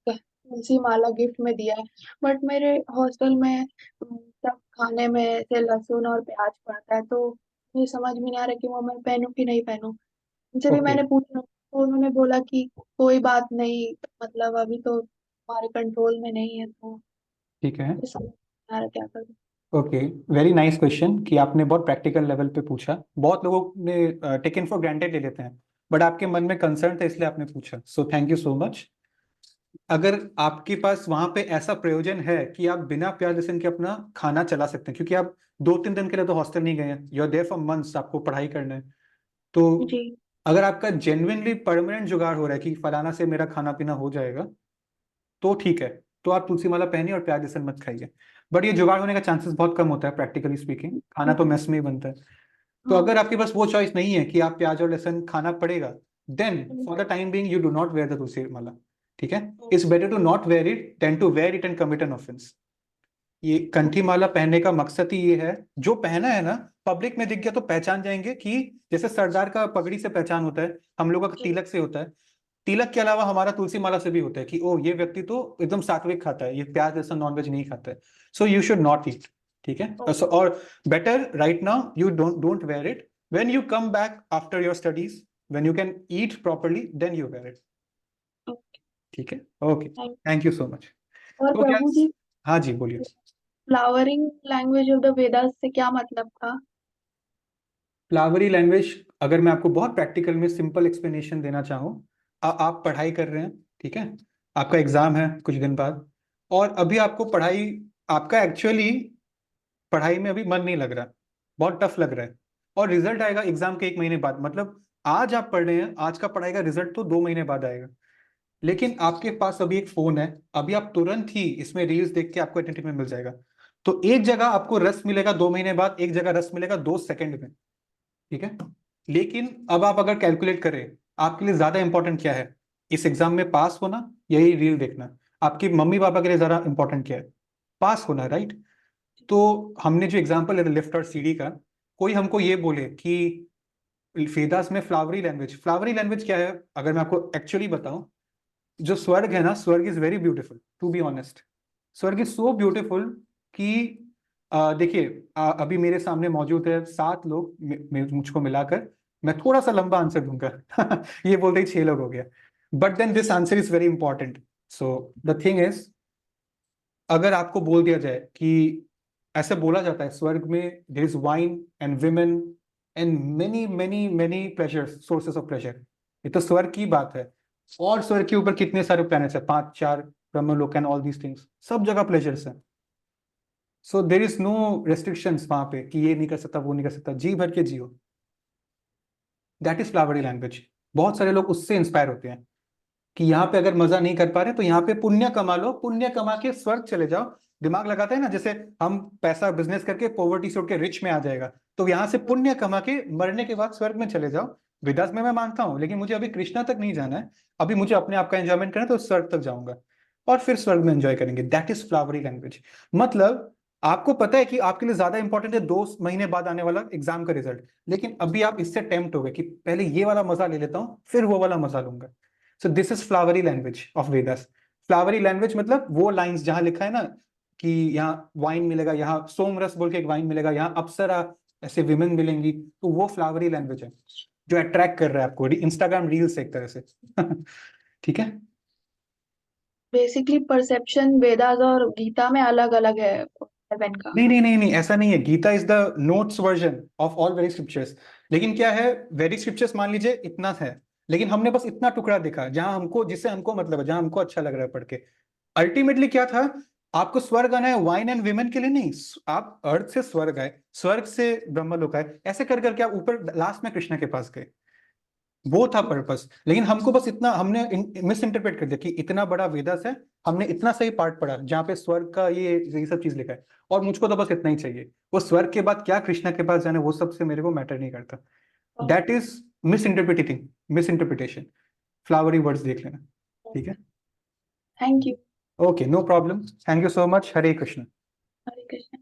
तुलसी माला गिफ्ट में दिया है। बट मेरे हॉस्टल में सब खाने में से लहसुन और प्याज पड़ता है, तो मुझे समझ में नहीं आ रहा कि वो मैं पहनूं कि नहीं पहनूं। उनसे भी ओके, मैंने पूछा तो उन्होंने बोला कि कोई बात नहीं, मतलब अभी तो हमारे कंट्रोल में नहीं है, तो ठीक है। मुझे समझ नहीं आ रहा क्या करूं। ओके, वेरी नाइस क्वेश्चन कि आपने बहुत प्रैक्टिकल लेवल पे पूछा। बहुत लोगों ने टेकन फॉर ग्रांटेड ले लेते हैं, बट आपके मन में कंसर्न था इसलिए आपने पूछा, so thank you so much. अगर आपके पास वहां पे ऐसा प्रयोजन है कि आप बिना प्याज लहसुन के अपना खाना चला सकते हैं, क्योंकि आप 2-3 दिन के लिए तो हॉस्टल नहीं गए हैं, you are there for months, आपको पढ़ाई करना है, तो जी। अगर आपका जेन्युइनली परमानेंट जुगाड़ हो रहा है कि फलाना से मेरा खाना पीना हो जाएगा, तो ठीक है, तो आप तुलसी माला पहनिए और प्याज लहसुन मत खाइए। बट ये जुगाड़ होने का चांसेस बहुत कम होता है, प्रैक्टिकली स्पीकिंग, खाना तो मेस में ही बनता है। तो हाँ। अगर आपके पास वो चॉइस नहीं है कि आप प्याज और लहसुन खाना पड़ेगा, then for the time being you do not wear the tulsi mala. ठीक है, it's better to not wear it than to wear it and commit an offence. ये कंठी माला पहनने का मकसद ही ये है, जो पहना है ना, पब्लिक में दिख गया तो पहचान जाएंगे कि जैसे सरदार का पगड़ी से पहचान होता है, हम लोगों का तिलक से होता है, तिलक के अलावा हमारा तुलसी माला से भी होता है कि ओ ये व्यक्ति तो एकदम सात्विक खाता है, ये प्याज लहसुन नॉनवेज नहीं खाता है, so you should not eat. ठीक है, और better right now you don't wear it, when you come back after your studies, when you can eat properly, then you wear it. ठीक है, okay, thank you so much. और तो क्या, प्रभु जी, हाँ जी बोलिए। Flowering language of the Vedas से क्या मतलब था? फ्लावरी लैंग्वेज, अगर मैं आपको बहुत प्रैक्टिकल में सिंपल एक्सप्लेनेशन देना चाहूँ, आप पढ़ाई कर रहे हैं, ठीक है, आपका एग्जाम है कुछ दिन बाद, और अभी आपको पढ़ाई, आपका एक्चुअली पढ़ाई में अभी मन नहीं लग रहा, बहुत टफ लग रहा है, और रिजल्ट आएगा एग्जाम के 1 महीने बाद, मतलब आज आप पढ़ रहे हैं, आज का पढ़ाई का रिजल्ट तो 2 महीने बाद आएगा, लेकिन आपके पास अभी एक फोन है, अभी आप तुरंत ही इसमें रील्स देख के आपको एंटरटेनमेंट मिल जाएगा, तो एक जगह आपको रस मिलेगा 2 महीने बाद, एक जगह रस मिलेगा 2 सेकंड में। ठीक है, लेकिन अब आप अगर कैलकुलेट करें, आपके लिए ज्यादा इंपॉर्टेंट क्या है, इस एग्जाम में पास होना, यही रील देखना, आपके मम्मी पापा के लिए ज्यादा इंपॉर्टेंट क्या है, पास होना, राइट? तो हमने जो एग्जाम्पल है लिफ्ट और सीढ़ी का, कोई हमको ये बोले कि वेदास में फ्लावरी लैंग्वेज क्या है, अगर मैं आपको एक्चुअली बताऊं, जो स्वर्ग है ना, swarg is very beautiful, to be honest, swarg is so beautiful कि देखिए, अभी मेरे सामने मौजूद है 7 लोग, मुझको मिलाकर, मैं थोड़ा सा लंबा आंसर दूंगा ये बोलते ही 6 लोग हो गया, but then this answer is very important. So the thing is, अगर आपको बोल दिया जाए कि, ऐसे बोला जाता है स्वर्ग में there is wine and women and many many many pleasure, sources of pleasure, ये तो स्वर्ग की बात है, और स्वर्ग के ऊपर कितने सारे प्लैनेट्स है, 5-4 ब्रह्मलोक एंड ऑल दीज थिंग्स, सब जगह प्लेजर्स हैं, सो देर इज नो रेस्ट्रिक्शंस वहां पे कि ये नहीं कर सकता वो नहीं कर सकता, जी भर के जियो, दैट इज फ्लावरी लैंग्वेज। बहुत सारे लोग उससे इंस्पायर होते हैं कि यहाँ पे अगर मजा नहीं कर पा रहे तो यहाँ पे पुण्य कमा लो, पुण्य कमा के स्वर्ग चले जाओ, दिमाग लगाते हैं ना, जैसे हम पैसा बिजनेस करके पॉवर्टी से उठ के रिच में आ जाएगा, तो यहाँ से पुण्य कमा के मरने के बाद स्वर्ग में चले जाओ। विदास में मैं मानता हूँ, लेकिन मुझे अभी कृष्णा तक नहीं जाना है, अभी मुझे अपने आप का एंजॉयमेंट करना है, तो स्वर्ग तक जाऊंगा और फिर स्वर्ग में एंजॉय करेंगे, दैट इज फ्लावरी लैंग्वेज। मतलब आपको पता है कि आपके लिए ज्यादा इंपॉर्टेंट है 2 महीने बाद आने वाला एग्जाम का रिजल्ट, लेकिन अभी आप इससे टेम्प्ट हो गए कि पहले ये वाला मजा ले लेता हूँ फिर वो वाला मजा लूंगा। सो this is flowery language of Vedas. Flowery language मतलब वो लाइंस जहां लिखा है ना कि यहाँ वाइन मिलेगा, यहाँ सोमरस बोल के एक वाइन मिलेगा, यहाँ अप्सरा ऐसे विमेन मिलेंगी, तो वो फ्लावरी लैंग्वेज है जो अट्रैक्ट कर रहा है आपको इंस्टाग्राम रील्स एक तरह से ठीक है। बेसिकली परसेप्शन वेदास और गीता में अलग अलग है हेवन का। नहीं नहीं नहीं नहीं, ऐसा नहीं है, Gita is the notes version of all very scriptures, लेकिन क्या है, वेदिक स्क्रिप्चर्स मान लीजिए इतना है, लेकिन हमने बस इतना टुकड़ा देखा जहां हमको, जिससे हमको मतलब है, जहां हमको अच्छा लग रहा है पढ़ के। अल्टीमेटली क्या था, आपको स्वर्ग आना है वाइन एंड विमेन के लिए नहीं, आप अर्थ से स्वर्ग आए, स्वर्ग से ब्रह्मलोक आए, ऐसे कर करके आप ऊपर लास्ट में कृष्ण के पास गए, वो था पर्पस। लेकिन हमको बस इतना, हमने मिस इंटरप्रेट कर दिया कि इतना बड़ा वेदास है, हमने इतना सही पार्ट पढ़ा जहाँ पे स्वर्ग का ये सब चीज लिखा है, और मुझको तो बस इतना ही चाहिए, वो स्वर्ग के बाद क्या कृष्णा के पास जाने वो सबसे मेरे को मैटर नहीं करता, that is misinterpretation. Flowery words देख लेना, ठीक है। Thank you. Okay, no problem, thank you so much, Hare Krishna. Hare Krishna.